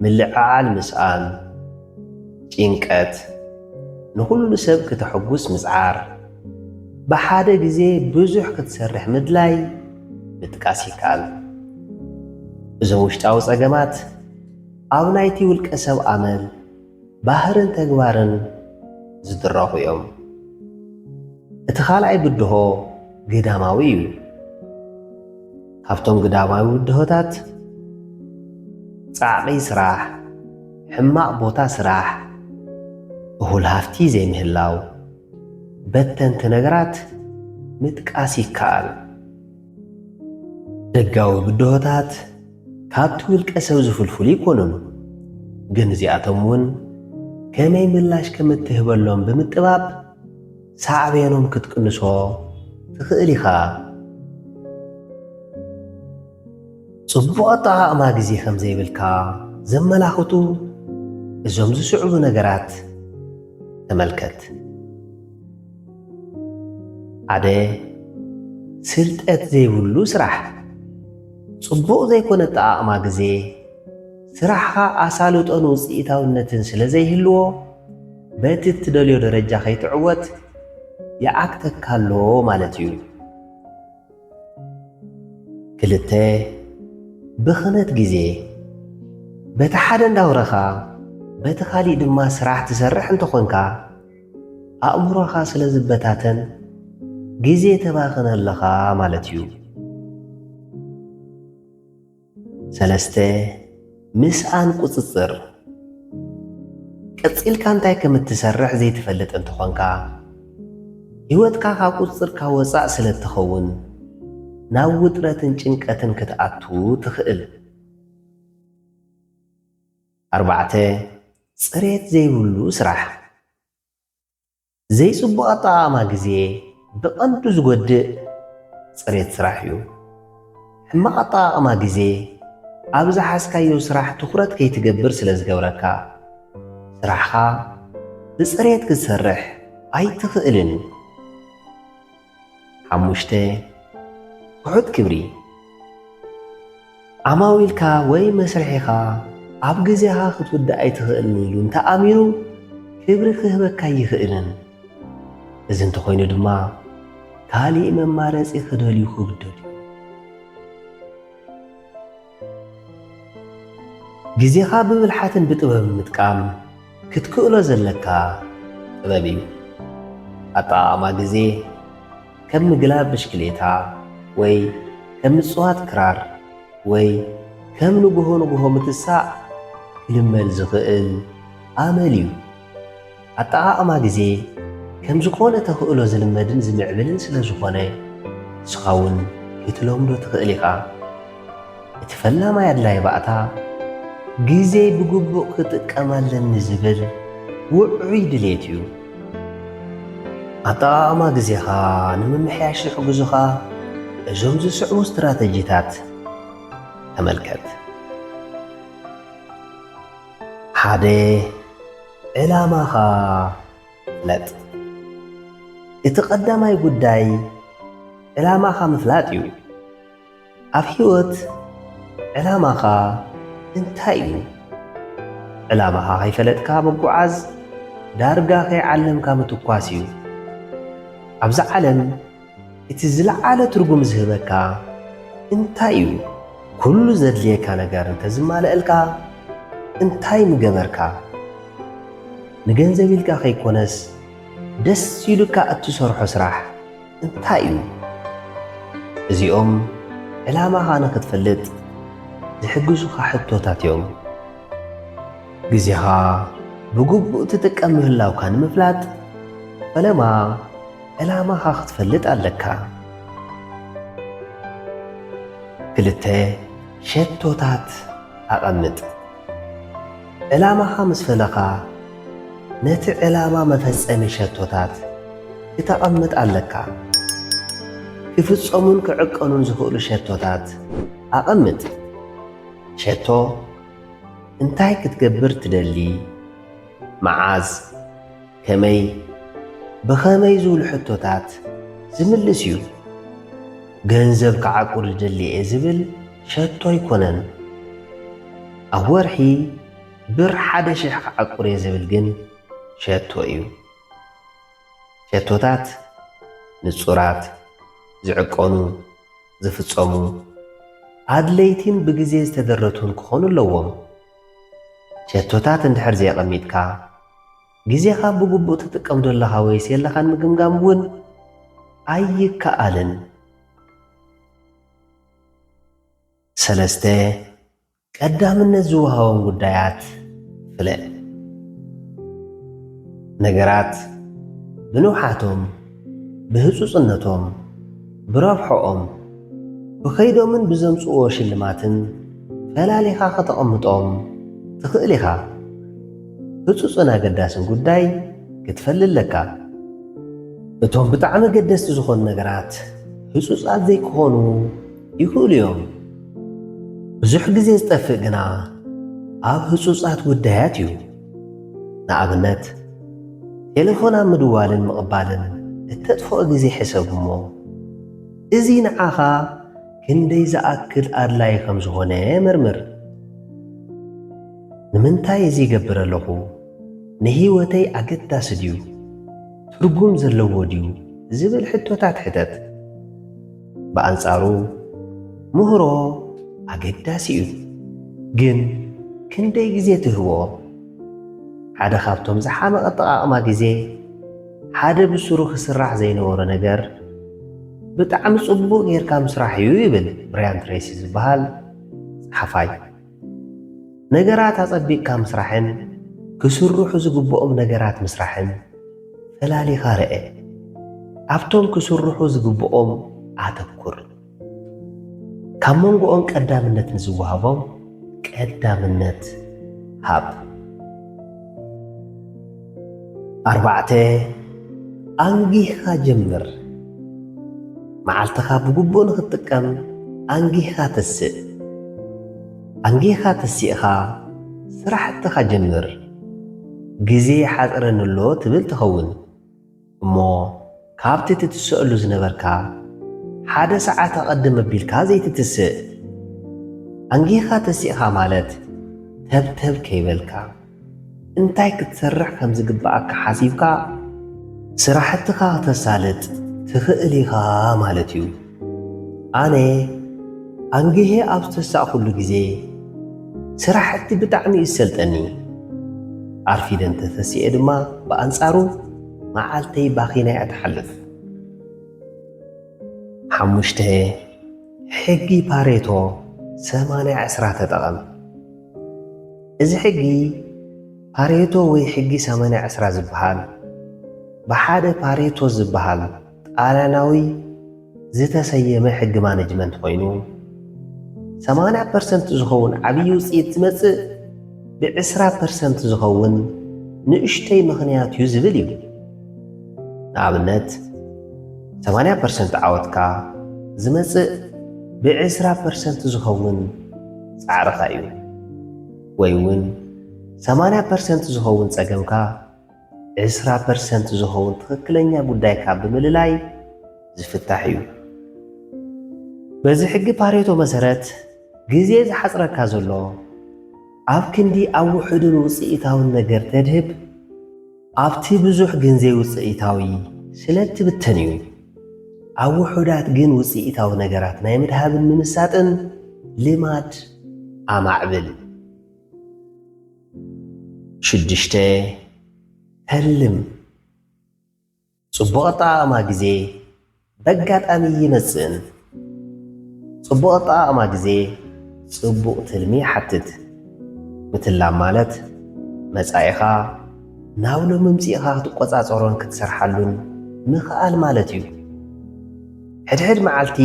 ምልዕዓል ምስኣን፣ ጭንቀት፣ ንኹሉ ሰብ ክተሐጉስ ምጽዓር፣ ብሓደ ግዜ ብዙሕ ክትሰርሕ ምድላይ ምጥቃስ ይከኣል። እዞም ውሽጣዊ ጸገማት ኣብ ናይቲ ውልቀ ሰብ ኣመል ባህርን ተግባርን ዝድረኹ እዮም። እቲ ካልኣይ ብድሆ ገዳማዊ እዩ። ካብቶም ገዳማዊ ብድሆታት ጻዕቒ ስራሕ፣ ሕማቕ ቦታ ስራሕ፣ እኹል ሃፍቲ ዘይምህላው፣ በተንቲ ነገራት ምጥቃስ ይከኣል። ደጋዊ ብድሆታት ካብቲ ውልቀ ሰብ ዝፍልፍሉ ይኮኑን፣ ግን እዚኣቶም እውን ከመይ ምላሽ ከም እትህበሎም ብምጥባብ ሳዕቤኖም ክትቅንሶ ትኽእል ኢኻ። ጽቡቕ ኣጠቓቕማ ግዜ ከም ዘይብልካ ዘመላኽቱ እዞም ዝስዕቡ ነገራት ተመልከት። ሓደ ስልጠት ዘይብሉ ስራሕ፣ ጽቡቕ ዘይኮነ ኣጠቓቕማ ግዜ ስራሕኻ ኣሳልጦን ውፅኢታውነትን ስለ ዘይህልዎ በቲ እትደልዮ ደረጃ ከይትዕወት ይዓክተካሎ ማለት እዩ። ክልተ ብኽነት ግዜ፣ በቲ ሓደ እንዳውረኻ በቲ ካሊእ ድማ ስራሕ ትሰርሕ እንተኾንካ ኣእምሮኻ ስለ ዝበታተን ግዜ ተባኽነ ኣለኻ ማለት እዩ። ሰለስተ ምስኣን ቁፅፅር፣ ቀፂልካ እንታይ ከም እትሰርሕ ዘይትፈልጥ እንተኾንካ ህይወትካ ካብ ቁፅፅርካ ወፃእ ስለ እትኸውን ናብ ውጥረትን ጭንቀትን ክትኣቱ ትኽእል። ኣርባዕተ ፅሬት ዘይብሉ ስራሕ፣ ዘይፅቡቕ ኣጠቓቕማ ግዜ ብቐንዱ ዝጎድእ ፅሬት ስራሕ እዩ። ሕማቕ ኣጠቓቕማ ግዜ ኣብ ዝሓዝካዮ ስራሕ ትኹረት ከይትገብር ስለ ዝገብረካ ስራሕኻ ብፅሬት ክትሰርሕ ኣይትኽእልን። ሓሙሽተ ትሑት ክብሪ፣ ዓማዊልካ ወይ መስርሒኻ ኣብ ግዜኻ ክትውዳእ ኣይትኽእልን ኢሉ እንተኣሚኑ ክብሪ ክህበካ ይኽእልን። እዚ እንተኾይኑ ድማ ካሊእ መማረፂ ክደልዩ ክግደዱ። ግዜኻ ብብልሓትን ብጥበብ ምጥቃም ክትክእሎ ዘለካ ጥበብ እዩ። ኣጠቓቕማ ግዜ ከም ምግላብ ብሽክሌታ ወይ ከም ምጽዋት ክራር ወይ ከም ንግሆ ንግሆ ምትሳእ ክልመድ ዝኽእል ኣመል እዩ። ኣጠቓቕማ ግዜ ከም ዝኾነ ተኽእሎ ዝልመድን ዝምዕብልን ስለ ዝኾነ ንስኻ እውን ክትለምዶ ትኽእል ኢኻ። እቲ ፈላማይ ኣድላይ ባእታ ግዜ ብግቡእ ክጥቀመለኒ ዝብል ውዑይ ድሌት እዩ። ኣጠቓቕማ ግዜኻ ንምምሕያሽ ዝሕግዙኻ እዞም ዝስዕቡ ስትራተጂታት ተመልከት። ሓደ ዕላማኻ ፍለጥ። እቲ ቀዳማይ ጉዳይ ዕላማኻ ምፍላጥ እዩ። ኣብ ህይወት ዕላማኻ እንታይ እዩ? ዕላማኻ ከይፈለጥካ ምጓዓዝ ዳርጋ ከይዓለምካ ምትኳስ እዩ። ኣብዚ ዓለም እቲ ዝለዓለ ትርጉም ዝህበካ እንታይ እዩ? ኩሉ ዘድልየካ ነገር እንተዝማልአልካ እንታይ ምገበርካ? ንገንዘብ ኢልካ ከይኮነስ ደስ ኢሉካ እትሰርሖ ስራሕ እንታይ እዩ? እዚኦም ዕላማኻ ንኽትፈልጥ ዝሕግዙኻ ሕቶታት እዮም። ግዜኻ ብግቡእ ትጥቀም ምህላውካ ንምፍላጥ ፈለማ ዕላማኻ ክትፈልጥ ኣለካ። ክልተ ሸቶታት ኣቐምጥ። ዕላማኻ ምስ ፈለኻ ነቲ ዕላማ መፈጸሚ ሸቶታት ክተቐምጥ ኣለካ። ክፍጸሙን ክዕቀኑን ዝኽእሉ ሸቶታት ኣቐምጥ። ሸቶ እንታይ ክትገብር ትደሊ? መዓዝ? ከመይ? ብኸመይ ዝብሉ ሕቶታት ዝምልስ እዩ። ገንዘብ ክዓቁር ይደሊ እየ ዝብል ሸቶ ኣይኮነን። ኣብ ወርሒ ብር 1,000 ክዓቁር እየ ዝብል ግን ሸቶ እዩ። ሸቶታት ንጹራት፣ ዝዕቀኑ፣ ዝፍጸሙ፣ ኣድለይቲን ብግዜ ዝተደረቱን ክኾኑ ኣለዎም። ሸቶታት እንድሕር ዘየቐሚጥካ ጊዜኻ ብግቡእ ትጥቀም ዘለኻ ወይስ የለኻን ምግምጋም እውን ኣይከኣልን። 3 ቀዳምነት ዝወሃቦም ጉዳያት ፍለጥ። ነገራት ብንውሓቶም፣ ብህፁፅነቶም፣ ብረብሖኦም፣ ብኸይዶምን ብዘምፅዎ ሽልማትን ፈላሊኻ ከተቐምጦም ትኽእል ኢኻ። ህፁፅን ኣገዳስን ጉዳይ ክትፈልለካ። እቶም ብጣዕሚ ገደስቲ ዝኾኑ ነገራት ህፁፃት ዘይክኾኑ ይኽእሉ እዮም። ብዙሕ ግዜ ዝጠፍእ ግና ኣብ ህፁፃት ጉዳያት እዩ። ንኣብነት ቴሌፎን ኣብ ምድዋልን ምቕባልን እተጥፍኦ ግዜ ሕሰብ እሞ እዚ ንዓኻ ክንደይ ዝኣክል ኣድላይ ከም ዝኾነ መርምር። ንምንታይ እዚ ይገብር ኣለኹ? ንህይወተይ ኣገዳሲ ድዩ? ትርጉም ዘለዎ ድዩ? ዝብል ሕቶታት ሕተት። ብኣንጻሩ ምህሮ ኣገዳሲ እዩ፣ ግን ክንደይ ግዜ ትህቦ? ሓደ ካብቶም ዝሓመቐ ኣጠቓቕማ ግዜ ሓደ ብስሩ ክስራሕ ዘይነበሮ ነገር ብጣዕሚ ጽቡቕ ጌርካ ምስራሕ እዩ ይብል ብራያን ትሬሲ ዝበሃል ጸሓፋይ። ነገራት ኣጸቢቕካ ምስራሕን ክስርሑ ዝግብኦም ነገራት ምስራሕን ፈላሊኻ ርአ። ኣብቶም ክስርሑ ዝግብኦም ኣተኩር። ካብ መንጎኦም ቀዳምነት ንዝወሃቦም ቀዳምነት ሃብ። 4 ኣንጊህካ ጀምር። መዓልትኻ ብግቡእ ንኽትጥቀም ኣንጊህካ ተስእ። ኣንጊህካ ተሲእኻ ስራሕትኻ ጀምር። ግዜ ሓፅረንሎ ትብል ትኸውን እሞ ካብቲ ትትስአሉ ዝነበርካ 1 ሰዓት ኣቐድም ኣቢልካ ዘይትትስእ። ኣንጊህካ ተሲእኻ ማለት ተብተብ ከይበልካ እንታይ ክትሰርሕ ከም ዝግባኣካ ሓሲብካ ስራሕትኻ ክተሳልጥ ትኽእል ኢኻ ማለት እዩ። ኣነ ኣንጊሄ ኣብ ዝተሳእኹሉ ግዜ ስራሕቲ ብጣዕሚ እዩ ዝሰልጠኒ። ኣርፊደ እንተተሲአ ድማ ብኣንጻሩ መዓልተይ ባኺናይ ኣትሓልፍ። 5 ሕጊ ፓሬቶ 80-20 ተጠቐም። እዚ ሕጊ ፓሬቶ ወይ ሕጊ 80-20 ዝበሃል ብሓደ ፓሬቶ ዝበሃል ጣልያናዊ ዝተሰየመ ሕጊ ማኔጅመንት ኮይኑ 80% ዝኸውን ዓብዪ ውፅኢት ዝመጽእ ብ20% ዝኸውን ንእሽተይ ምኽንያት እዩ ዝብል እዩ። ንኣብነት 80% ዓወትካ ዝመጽእ ብ20% ዝኸውን ጻዕርኻ እዩ። ወይ እውን 80% ዝኸውን ጸገምካ 20% ዝኸውን ትኽክለኛ ጉዳይካ ብምልላይ ዝፍታሕ እዩ። በዚ ሕጊ ፓሬቶ መሰረት ግዜ ዝሓፅረካ ዘሎ ኣብ ክንዲ ኣብ ውሕድን ውፅኢታውን ነገር ተድህብ ኣብቲ ብዙሕ ግን ዘይውፅኢታዊ ስለ እትብተን እዩ። ኣብ ውሑዳት ግን ውፅኢታዊ ነገራት ናይ ምድሃብን ምንሳጥን ልማድ ኣማዕብል። 6 ተልም። ጽቡቕ ኣጠቓቕማ ግዜ በጋጣሚ ይመጽእን። ጽቡቕ ኣጠቓቕማ ግዜ ጽቡቕ ትልሚ ይሓትት። ምትላም ማለት መጻኢኻ ናብ ሎሚ ምምጺእኻ ክትቆጻጸሮን ክትሰርሓሉን ምኽኣል ማለት እዩ። ሕድሕድ መዓልቲ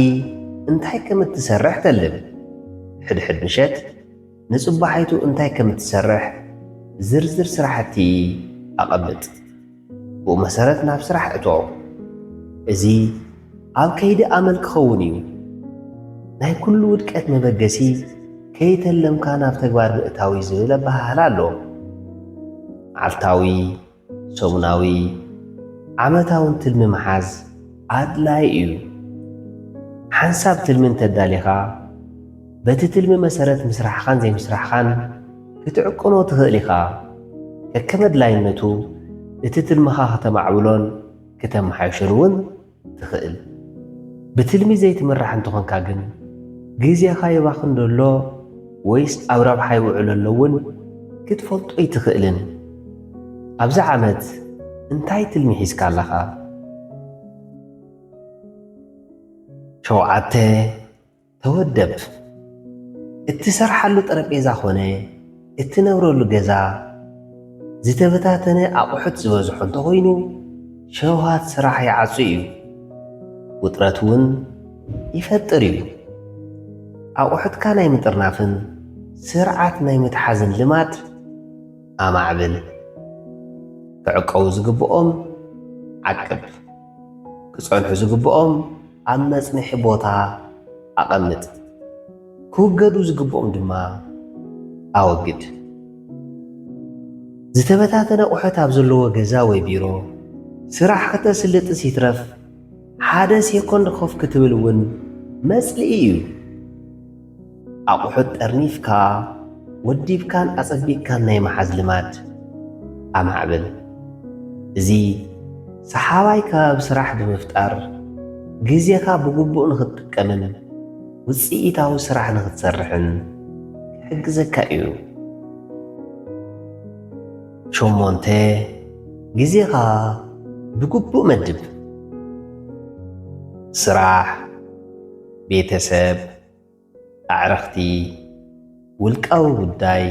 እንታይ ከም እትሰርሕ ተልም። ሕድሕድ ምሸት ንጽባሓይቱ እንታይ ከም እትሰርሕ ዝርዝር ስራሕቲ ኣቐብጥ። ብኡ መሰረት ናብ ስራሕ እትኦ። እዚ ኣብ ከይዲ ኣመል ክኸውን እዩ። ናይ ኩሉ ውድቀት መበገሲ ከይተለምካ ናብ ተግባር ምእታዊ ዝብል ኣበሃህላ ኣሎ። መዓልታዊ፣ ሰሙናዊ፣ ዓመታውን ትልሚ መሓዝ ኣድላይ እዩ። ሓንሳብ ትልሚ እንተዳሊኻ በቲ ትልሚ መሰረት ምስራሕኻን ዘይምስራሕኻን ክትዕቅኖ ትኽእል ኢኻ። ከከም ኣድላይነቱ እቲ ትልምኻ ከተማዕብሎን ከተመሓይሸን እውን ትኽእል። ብትልሚ ዘይትምራሕ እንትኾንካ ግን ግዜኻ ይባኽን ደሎ ወይስ ኣብ ረብሓ ይውዕል ኣሎ እውን ክትፈልጦ ኣይትኽእልን። أبز عمت انتاي تلمي حيسك اللخا شوعته تودب اتسرحلو طربيزا خونه اتنورلو ገዛ ዝተበታተነ ኣቑሑት ዝበዝሖ እንተኾይኑ ሸውሃት ስራሕ ይዓፁ እዩ ውጥረት እውን ይፈጥር እዩ ኣቑሑትካ ናይ ምጥርናፍን ስርዓት ናይ ምትሓዝን ልማድ ኣማዕብል ክዕቀቡ ዝግብኦም ዓቅብ ክፀንሑ ዝግብኦም ኣብ መፅንሒ ቦታ ኣቐምጥ ክውገዱ ዝግብኦም ድማ ኣወግድ ዝተበታተነ ኣቑሑት ኣብ ዘለዎ ገዛ ወይ ቢሮ ስራሕ ከተስልጥስ ይትረፍ ሓደ ሴኮንድ ኮፍ ክትብል እውን መፅልኢ እዩ ኣቑሑት ጠርኒፍካ ወዲብካን ኣፀቢቕካን ናይ መሓዝ ልማድ ኣማዕብል እዚ ሰሓባይ ከባቢ ስራሕ ብምፍጣር ግዜካ ብግቡእ ንኽትጥቀምን ውፅኢታዊ ስራሕ ንኽትሰርሕን ክሕግዘካ እዩ ሸሞንተ ግዜኻ ብግቡእ መድብ ስራሕ ቤተሰብ ኣዕርኽቲ ውልቃዊ ጉዳይ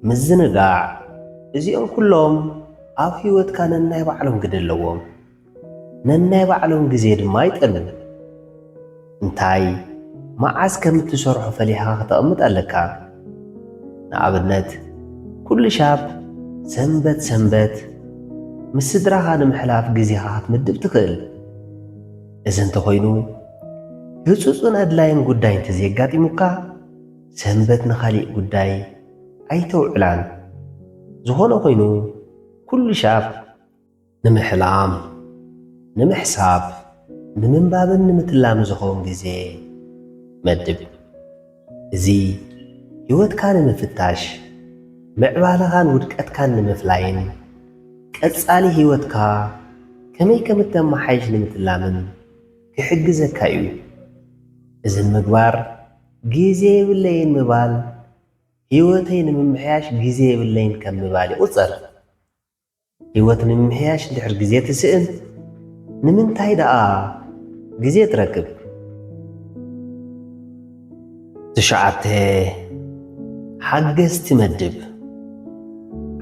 ምዝንጋዕ እዚኦም ኩሎም ኣብ ህይወትካ ነናይ ባዕሎም ግደ ኣለዎም ነናይ ባዕሎም ግዜ ድማ ይጠልቡ እንታይ መዓዝ ከም እትሰርሖ ፈሊሕካ ክተቕምጥ ኣለካ ንኣብነት ኩሉ ሻብ ሰንበት ሰንበት ምስ ስድራኻ ንምሕላፍ ግዜኻ ክትምድብ ትኽእል እዚ እንተኾይኑ ህፁፅን ኣድላይን ጉዳይ እንተዘየጋጢሙካ ሰንበት ንኻሊእ ጉዳይ ኣይተውዕላን ዝኾነ ኮይኑ ኩሉ ሻብ ንምሕላም ንምሕሳብ ንምንባብን ንምትላም ዝኸውን ግዜ መድብ እዚ ህይወትካ ንምፍታሽ ምዕባለኻን ውድቀትካን ንምፍላይን ቀጻሊ ህይወትካ ከመይ ከም እተመሓይሽ ንምትላምን ክሕግዘካ እዩ እዚ ምግባር ግዜ የብለይን ምባል ህይወተይ ንምምሕያሽ ግዜ የብለይን ከም ምባል ይቁፀር ህይወት ንምምሕያሽ ድሕሪ ግዜ ትስእን ንምንታይ ደኣ ግዜ ትረክብ ትሽዓተ ሓገዝቲ መድብ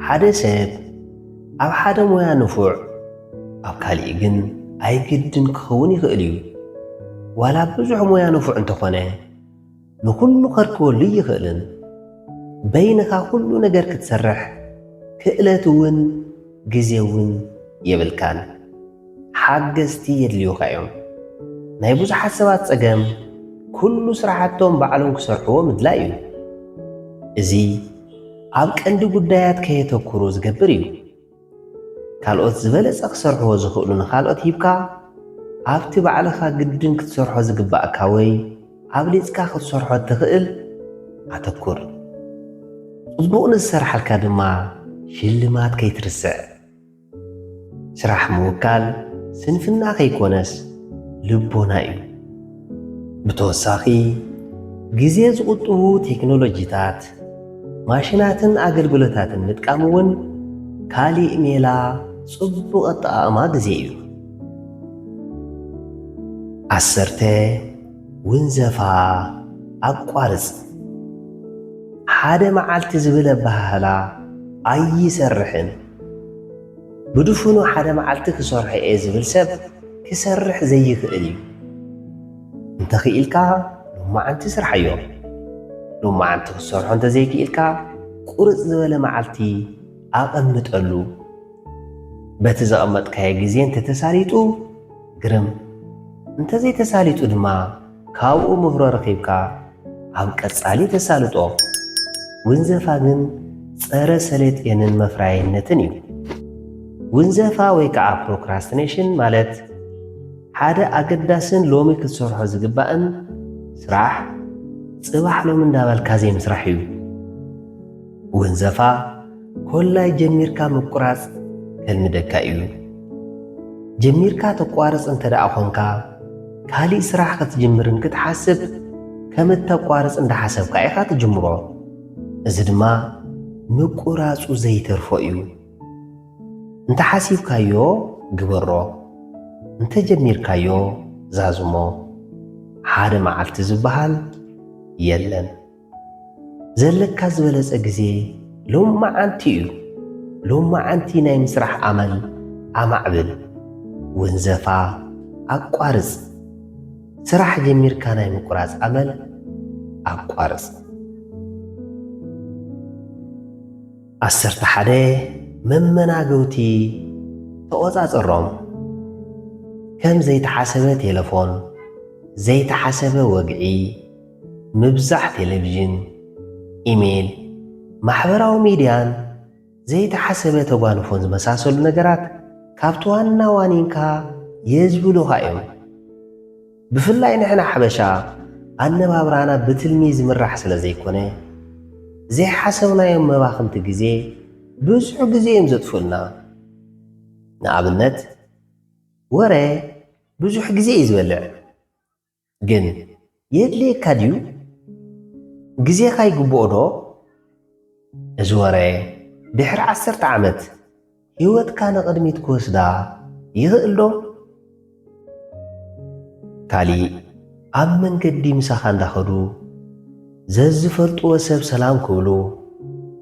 ሓደ ሰብ ኣብ ሓደ ሞያ ንፉዕ ኣብ ካሊእ ግን ኣይግድን ክኸውን ይኽእል እዩ ዋላ ብዙሕ ሞያ ንፉዕ እንተኾነ ንኩሉ ከርክበሉ ይኽእልን በይንኻ ኩሉ ነገር ክትሰርሕ ክእለት እውን ግዜ እውን የብልካን ሓገዝቲ የድልዩኻ እዮም ናይ ብዙሓት ሰባት ፀገም ኩሉ ስራሕቶም ባዕሎም ክሰርሕዎ ምድላይ እዩ እዚ ኣብ ቀንዲ ጉዳያት ከየተኩሩ ዝገብር እዩ ካልኦት ዝበለፀ ክሰርሕዎ ዝኽእሉ ንኻልኦት ሂብካ ኣብቲ ባዕልኻ ግድን ክትሰርሖ ዝግባእካ ወይ ኣብሊፅካ ክትሰርሖ ትኽእል ኣተኩር ፅቡቕ ንዝሰርሓልካ ድማ ሽልማት ከይትርስዕ ስራሕ ምውካል ስንፍና ከይኮነስ ልቦና እዩ ብተወሳኺ ግዜ ዝቁጥቡ ቴክኖሎጂታት ማሽናትን ኣገልግሎታትን ምጥቃም እውን ካሊእ ሜላ ጽቡቕ ኣጠቓቕማ ግዜ እዩ 10 ውንዘፋ ኣቋርፅ ሓደ መዓልቲ ዝብል ኣባህላ ኣይሰርሕን ብድፍኑ ሓደ መዓልቲ ክሰርሖ እየ ዝብል ሰብ ክሰርሕ ዘይኽእል እዩ እንተኽኢልካ ሎማዓንቲ ስርሐዮ ሎማዓንቲ ክሰርሖ እንተዘይክኢልካ ቁርፅ ዝበለ መዓልቲ ኣቐምጠሉ በቲ ዘቐመጥካዮ ግዜ እንተተሳሊጡ ግርም እንተዘይተሳሊጡ ድማ ካብኡ ምህሮ ረኺብካ ኣብ ቀጻሊ ተሳልጦ ውንዘፋ ግን ፀረ ሰለጤንን መፍራይነትን እዩ ውንዘፋ ወይ ከዓ ፕሮክራስቲኔሽን ማለት ሓደ ኣገዳስን ሎሚ ክትሰርሖ ዝግባእን ስራሕ ጽባሕ ሎሚ እንዳበልካ ዘይምስራሕ እዩ ውንዘፋ ኮላይ ጀሚርካ ምቁራፅ ከልምደካ እዩ ጀሚርካ ተቋርፅ እንተደኣ ኾንካ ካሊእ ስራሕ ክትጅምርን ክትሓስብ ከም እተቋርፅ እንዳሓሰብካ ኢኻ ትጅምሮ እዚ ድማ ምቁራፁ ዘይተርፎ እዩ انت حاسبكايو ግበሮ انت ጀሚርካዮ ዛዝሞ ሓደ መዓልቲ ዝበሃል የለን ዘለካ ዝበለጸ ግዜ ሎማዓንቲ እዩ ሎማዓንቲ ናይ ምስራሕ ዓመል ኣማዕብል ወንዘፋ ኣቋርጽ ስራሕ ጀሚርካ ናይ ምቁራጽ ዓመል ኣቋርጽ 11 መመናገውቲ ተቆጻጽሮም ከም ዘይተሓሰበ ቴሌፎን ዘይተሓሰበ ወግዒ ምብዛሕ ቴሌቪዥን ኢሜል ማሕበራዊ ሚድያን ዘይተሓሰበ ተጓንፎን ዝመሳሰሉ ነገራት ካብቲ ዋና ዋኒንካ የዝብሉኻ እዮም ብፍላይ ንሕና ሓበሻ ኣነባብራና ብትልሚ ዝምራሕ ስለ ዘይኮነ ዘይሓሰብናዮም መባኽንቲ ግዜ ብዙሕ ግዜ እዮም ዘጥፉልና ንኣብነት ወረ ብዙሕ ግዜ እዩ ዝበልዕ ግን የድልየካ ድዩ ግዜኻ ይግብኦ ዶ እዚ ወረ ድሕሪ 10 ዓመት ህይወትካ ንቕድሚት ክወስዳ ይኽእል ዶ ካሊእ ኣብ መንገዲ ምሳኻ እንዳኸዱ ዘዝፈልጥዎ ሰብ ሰላም ክብሉ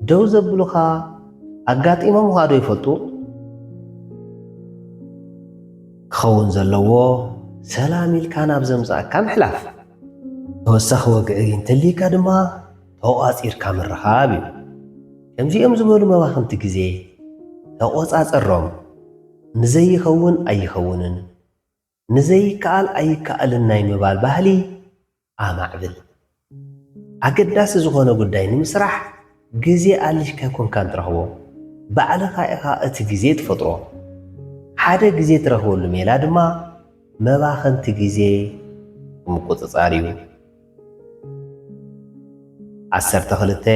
ደው ዘብሉኻ ኣጋጢሞም ዶ ይፈልጡ ክኸውን ዘለዎ ሰላም ኢልካ ናብ ዘምጻእካ ምሕላፍ ተወሳኺ ወግዒ እንተልይካ ድማ ተቋጺርካ ምርኻብ እዩ ከምዚኦም ዝበሉ መባኽንቲ ግዜ ተቆጻጸሮም ንዘይኸውን ኣይኸውንን ንዘይከኣል ኣይከኣልን ናይ ምባል ባህሊ ኣማዕብል ኣገዳሲ ዝኾነ ጉዳይ ንምስራሕ ግዜ ኣልሽካ ኮንካ እንትረኽቦ ባዕልኻ ኢኻ እቲ ግዜ ትፈጥሮ ሓደ ግዜ ትረኽበሉ ሜላ ድማ መባኽንቲ ግዜ ምቁጽጻር እዩ 12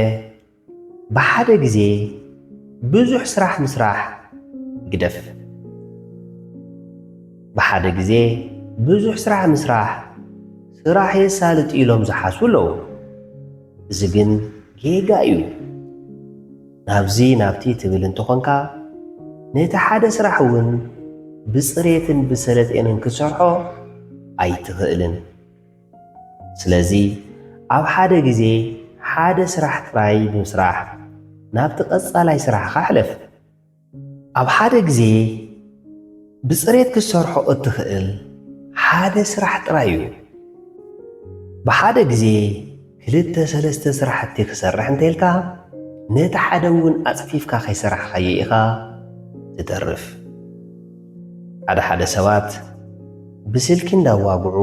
ብሓደ ግዜ ብዙሕ ስራሕ ምስራሕ ግደፍ ብሓደ ግዜ ብዙሕ ስራሕ ምስራሕ ስራሕ የሳልጥ ኢሎም ዝሓስቡ ኣለዉ እዚ ግን ጌጋ እዩ ናብዚ ናብቲ ትብል እንተኾንካ ነቲ ሓደ ስራሕ እውን ብፅሬትን ብሰለጤንን ክሰርሖ ኣይትኽእልን ስለዚ ኣብ ሓደ ግዜ ሓደ ስራሕ ጥራይ ብምስራሕ ናብቲ ቀጻላይ ስራሕኻ ሕለፍ ኣብ ሓደ ግዜ ብፅሬት ክሰርሖ እትኽእል ሓደ ስራሕ ጥራይ እዩ ብሓደ ግዜ 2-3 ስራሕቲ ክሰርሕ እንተኢልካ ነቲ ሓደ እውን ኣጽፊፍካ ከይሰራሕካዮ ኢኻ ትተርፍ ሓደ ሰባት ብስልኪ እንዳዋግዑ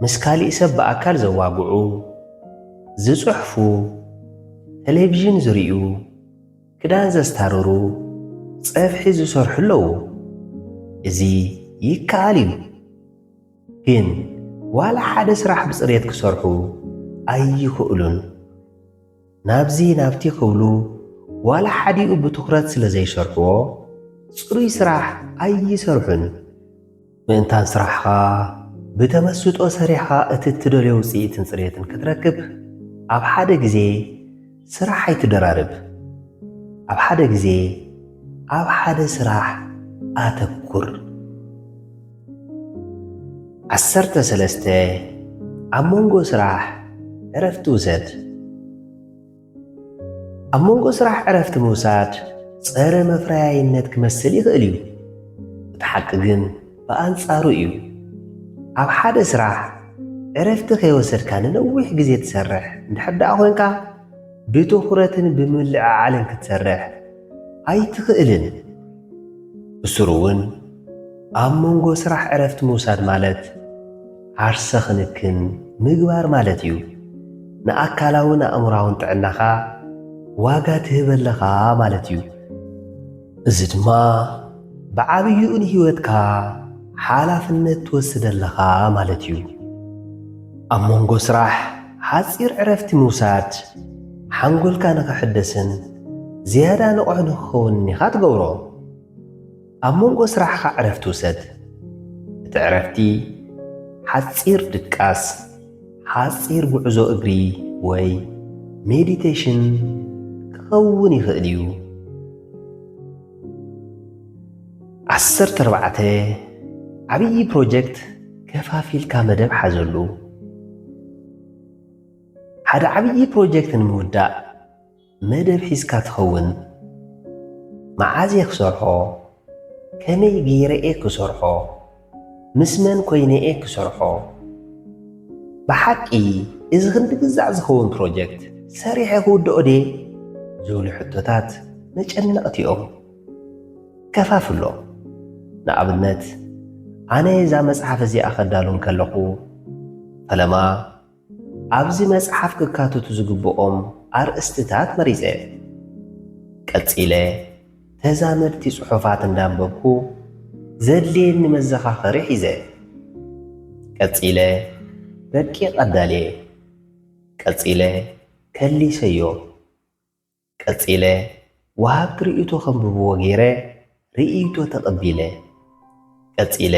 ምስ ካሊእ ሰብ ብኣካል ዘዋግዑ ዝጽሕፉ ቴሌቪዥን ዝርእዩ ክዳን ዘስታርሩ ፀፍሒ ዝሰርሑ ኣለዉ እዚ ይከኣል እዩ ግን ዋላ ሓደ ስራሕ ብፅሬት ክሰርሑ ኣይኽእሉን ናብዚ ናብቲ ክብሉ ዋላ ሓዲኡ ብትኹረት ስለ ዘይሰርሕዎ ጽሩይ ስራሕ ኣይሰርሑን ምእንታን ስራሕኻ ብተመስጦ ሰሪሕኻ እቲ እትደልዮ ውፅኢትን ፅሬትን ክትረክብ ኣብ ሓደ ግዜ ስራሕ ኣይትደራርብ ኣብ ሓደ ግዜ ኣብ ሓደ ስራሕ ኣተኩር 13 ኣብ መንጎ ስራሕ ዕረፍቲ ውሰድ ኣብ መንጎ ስራሕ ዕረፍቲ ምውሳድ ፀረ መፍረያይነት ክመስል ይኽእል እዩ እቲ ሓቂ ግን ብኣንጻሩ እዩ ኣብ ሓደ ስራሕ ዕረፍቲ ከይወሰድካ ንነዊሕ ግዜ ትሰርሕ እንድሕር ደኣ ኮይንካ ብትኹረትን ብምልዕዓልን ክትሰርሕ ኣይትኽእልን ብስሩ እውን ኣብ መንጎ ስራሕ ዕረፍቲ ምውሳድ ማለት ዓርሰ ክንክን ምግባር ማለት እዩ ንኣካላውን ኣእምራውን ጥዕናኻ ዋጋ ትህበለኻ ማለት እዩ እዚ ድማ ብዓብይኡ ንሂወትካ ሓላፍነት ትወስደለኻ ማለት እዩ ኣብ መንጎ ስራሕ ሓፂር ዕረፍቲ ምውሳድ ሓንጎልካ ንኽሕደስን ዝያዳ ንቑሕ ንክኸውን ኢኻ ትገብሮ ኣብ መንጎ ስራሕካ ዕረፍቲ ውሰድ እቲ ዕረፍቲ ሓፂር ድቃስ ሓፂር ጉዕዞ እግሪ ወይ ሜዲቴሽን ክኸውን ይኽእል እዩ 14 ዓብዪ ፕሮጀክት ከፋፊልካ መደብ ሓዘሉ። ሓደ ዓብዪ ፕሮጀክት ንምውዳእ መደብ ሒዝካ ትኸውን። መዓዝ እየ ክሰርሖ? ከመይ ገይረ እየ ክሰርሖ? ምስ መን ኮይነ እየ ክሰርሖ? ብሓቂ እዚ ክንድግዛዕ ዝኸውን ፕሮጀክት ሰሪሐ ክውድኦ ደ ዝብሉ ሕቶታት መጨነቕቲ እዮም። ከፋፍሎ። ንኣብነት ኣነ እዛ መጽሓፍ እዚኣ ኸዳሉም ከለኹ ፈለማ ኣብዚ መጽሓፍ ክካተቱ ዝግብኦም ኣርእስትታት መሪፀ፣ ቀጺለ ተዛመድቲ ጽሑፋት እንዳንበብኩ ዘድልየኒ መዘኻኸሪ ሒዘ፣ ቀጺለ ረቂቕ ኣዳልየ፣ ቀጺለ ከሊሰዮ፣ ቀጺለ ወሃብቲ ርእይቶ ኸንብብዎ ገይረ ርእይቶ ተቐቢለ፣ ቀጺለ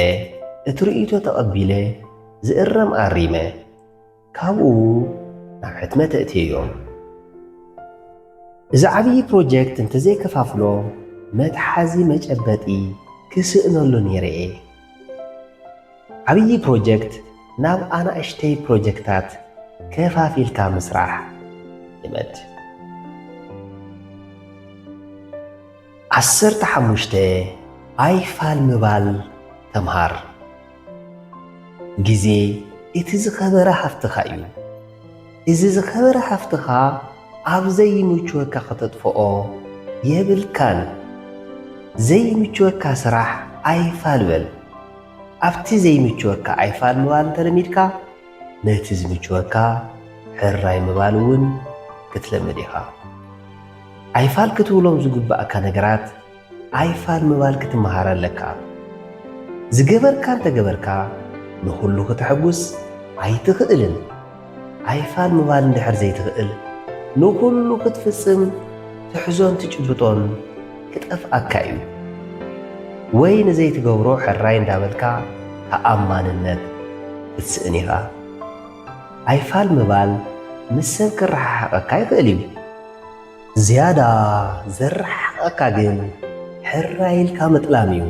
እቲ ርእይቶ ተቐቢለ ዝእረም ኣሪመ ካብኡ ናብ ሕትመት እትዮም። እዚ ዓብዪ ፕሮጀክት እንተዘይከፋፍሎ መትሓዚ መጨበጢ ክስእነሉ ነይረ እየ። ዓብዪ ፕሮጀክት ናብ ኣናእሽተይ ፕሮጀክታት ከፋፊልካ ምስራሕ ልመድ። 15 ኣይፋል ምባል ተምሃር። ግዜ እቲ ዝኸበረ ሃፍትኻ እዩ። እዚ ዝኸበረ ሃፍትኻ ኣብ ዘይምችወካ ከተጥፍኦ የብልካን። ዘይምችወካ ስራሕ ኣይፋል በል። ኣብቲ ዘይምችወካ ኣይፋል ምባል እንተለሚድካ ነቲ ዝምችወካ ሕራይ ምባል እውን ክትለምድ ኢኻ። ኣይፋል ክትብሎም ዝግባእካ ነገራት ኣይፋል ምባል ክትመሃር ኣለካ። ዝገበርካ እንተገበርካ ንኹሉ ክትሕጉስ ኣይትኽእልን። ኣይፋል ምባል እንድሕር ዘይትኽእል ንኹሉ ክትፍጽም ትሕዞን ትጭብጦን ክጠፍኣካ እዩ። ወይ ንዘይትገብሮ ሕራይ እንዳበልካ ተኣማንነት ክትስእን ኢኻ። ኣይፋል ምባል ምስ ሰብ ክረሓሓቐካ ይኽእል እዩ። ዝያዳ ዘረሓቐካ ግን ሕራይ ኢልካ ምጥላም እዩ።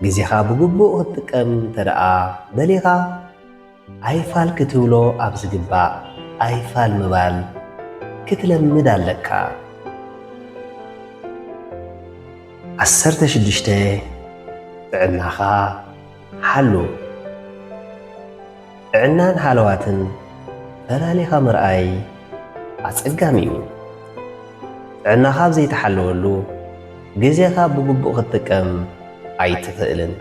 ግዜኻ ብግቡእ ክትጥቀም እንተደኣ ደሊኻ ኣይፋል ክትብሎ ኣብ ዝግባእ ኣይፋል ምባል ክትለምድ ኣለካ። 16 ጥዕናኻ ሓሉ። ጥዕናን ሓለዋትን ፈላሊኻ ምርኣይ ኣጸጋሚ እዩ። ጥዕናኻ ዘይተሓለወሉ ግዜኻ ብግቡእ ክትጥቀም ኣይትኽእልን።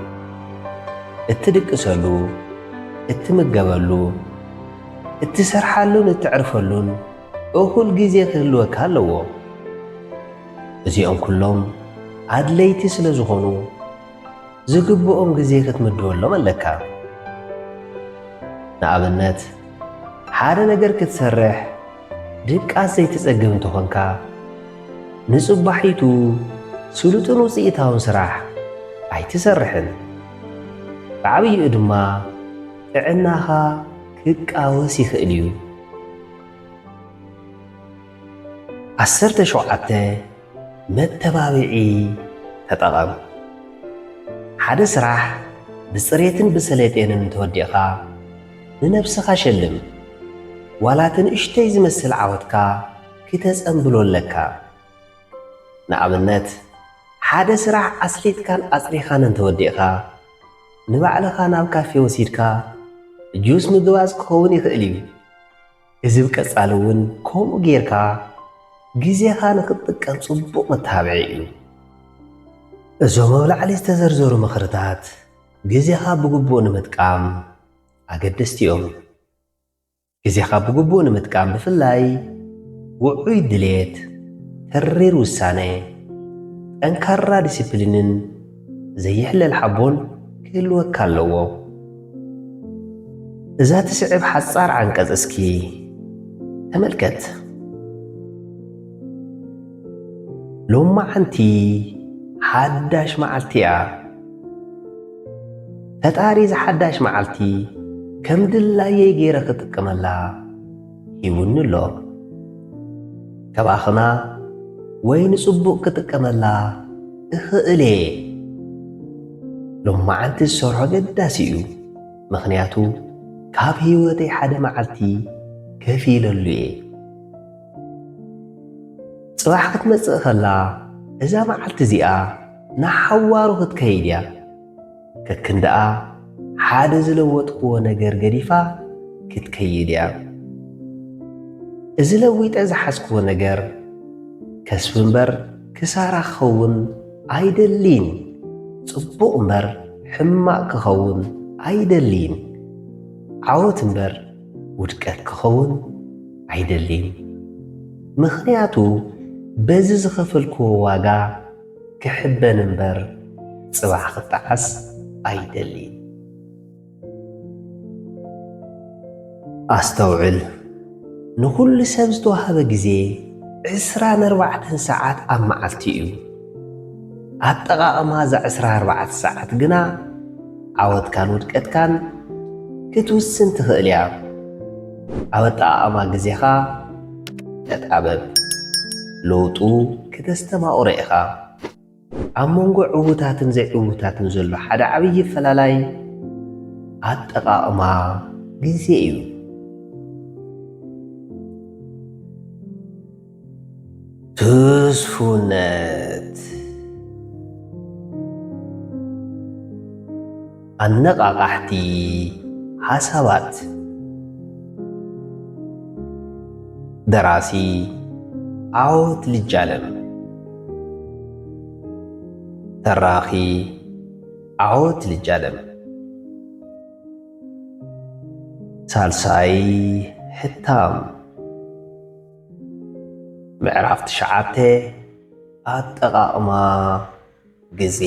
እትድቅሰሉ፣ እትምገበሉ፣ እትሰርሓሉን እትዕርፈሉን እኹል ግዜ ክህልወካ ኣለዎ። እዚኦም ኩሎም ኣድለይቲ ስለ ዝኾኑ ዝግብኦም ግዜ ክትምድበሎም ኣለካ። ንኣብነት ሓደ ነገር ክትሰርሕ ድቃስ ዘይትጸግብ እንተኾንካ ንጽባሒቱ ስሉጥን ውፅኢታውን ስራሕ ኣይትሰርሕን። ብዓብይኡ ድማ ጥዕናኻ ክቃወስ ይኽእል እዩ። 17 መተባብዒ ተጠቐም። ሓደ ስራሕ ብጽሬትን ብሰለጤንን እንተወዲእኻ ንነብስኻ ሸልም። ዋላት ንእሽተይ ዝመስል ዓወትካ ክተጸምብሎ ኣለካ። ንኣብነት ሓደ ስራሕ ኣስሊትካን ኣጽሪኻን እንተወዲእኻ ንባዕልኻ ናብ ካፌ ወሲድካ ጁስ ምግባዝ ክኸውን ይኽእል እዩ። እዚ ብቀጻሊ እውን ከምኡ ጌርካ ግዜኻ ንኽትጥቀም ጽቡቕ መተባብዒ እዩ። እዞም ኣብ ላዕሊ ዝተዘርዘሩ ምኽርታት ግዜኻ ብግቡእ ንምጥቃም ኣገደስቲ እዮም። ግዜኻ ብግቡእ ንምጥቃም ብፍላይ ውዑይ ድሌት፣ ተሪር ውሳነ፣ ጠንካራ ዲስፕሊንን ዘይሕለል ሓቦን ክህልወካ ኣለዎ። እዛ ትስዕብ ሓጻር ዓንቀጽ እስኪ ተመልከት። ሎማዓንቲ ሓዳሽ መዓልቲ እያ። ፈጣሪ ዝሓዳሽ መዓልቲ ከም ድላየይ ገይረ ክጥቀመላ ሂቡኒ ኣሎ። ከባኽና ወይ ንጽቡቕ ክጥቀመላ እኽእል እየ ሎማዓንቲ ዝሰርሖ ገዳሲ እዩ ምኽንያቱ ካብ ህይወተይ ሓደ መዓልቲ ከፍ ኢለሉ እየ ጽባሕ ክትመጽእ ኸላ እዛ መዓልቲ እዚኣ ናሓዋሩ ክትከይድ እያ ከክንደኣ ሓደ ዝለወጥክዎ ነገር ገዲፋ ክትከይድ እያ እዚ ለዊጠ ዝሓዝክዎ ነገር ከስቢ እምበር ክሳራ ክኸውን ኣይደሊን ጽቡቕ እምበር ሕማቕ ክኸውን ኣይደሊን ዓወት እምበር ውድቀት ክኸውን ኣይደሊን ምኽንያቱ በዚ ዝኸፈልክዎ ዋጋ ክሕበን እምበር ጽባሕ ክጠዓስ ኣይደሊን ኣስተውዕል ንኹሉ ሰብ ዝተዋህበ ግዜ 24 ሰዓት ኣብ መዓልቲ እዩ ኣጠቓቕማ ዛ 24 ሰዓት ግና ዓወትካን ውድቀትካን ክትውስን ትኽእል እያ ኣብ ኣጠቓቕማ ግዜኻ ተጣበብ ለውጡ ከተስተማቕሮ ኢኻ ኣብ መንጎ ዕዉታትን ዘይዕዉታትን ዘሎ ሓደ ዓብዪ ፈላላይ ኣጠቓቕማ ግዜ እዩ ትስፉነት ኣነቓቓሕቲ ሓሳባት ደራሲ ዓወት ልጃለም ተራኺ ዓወት ልጃለም ሳልሳይ ሕታም ምዕራፍ 9 ኣጠቓቕማ ግዜ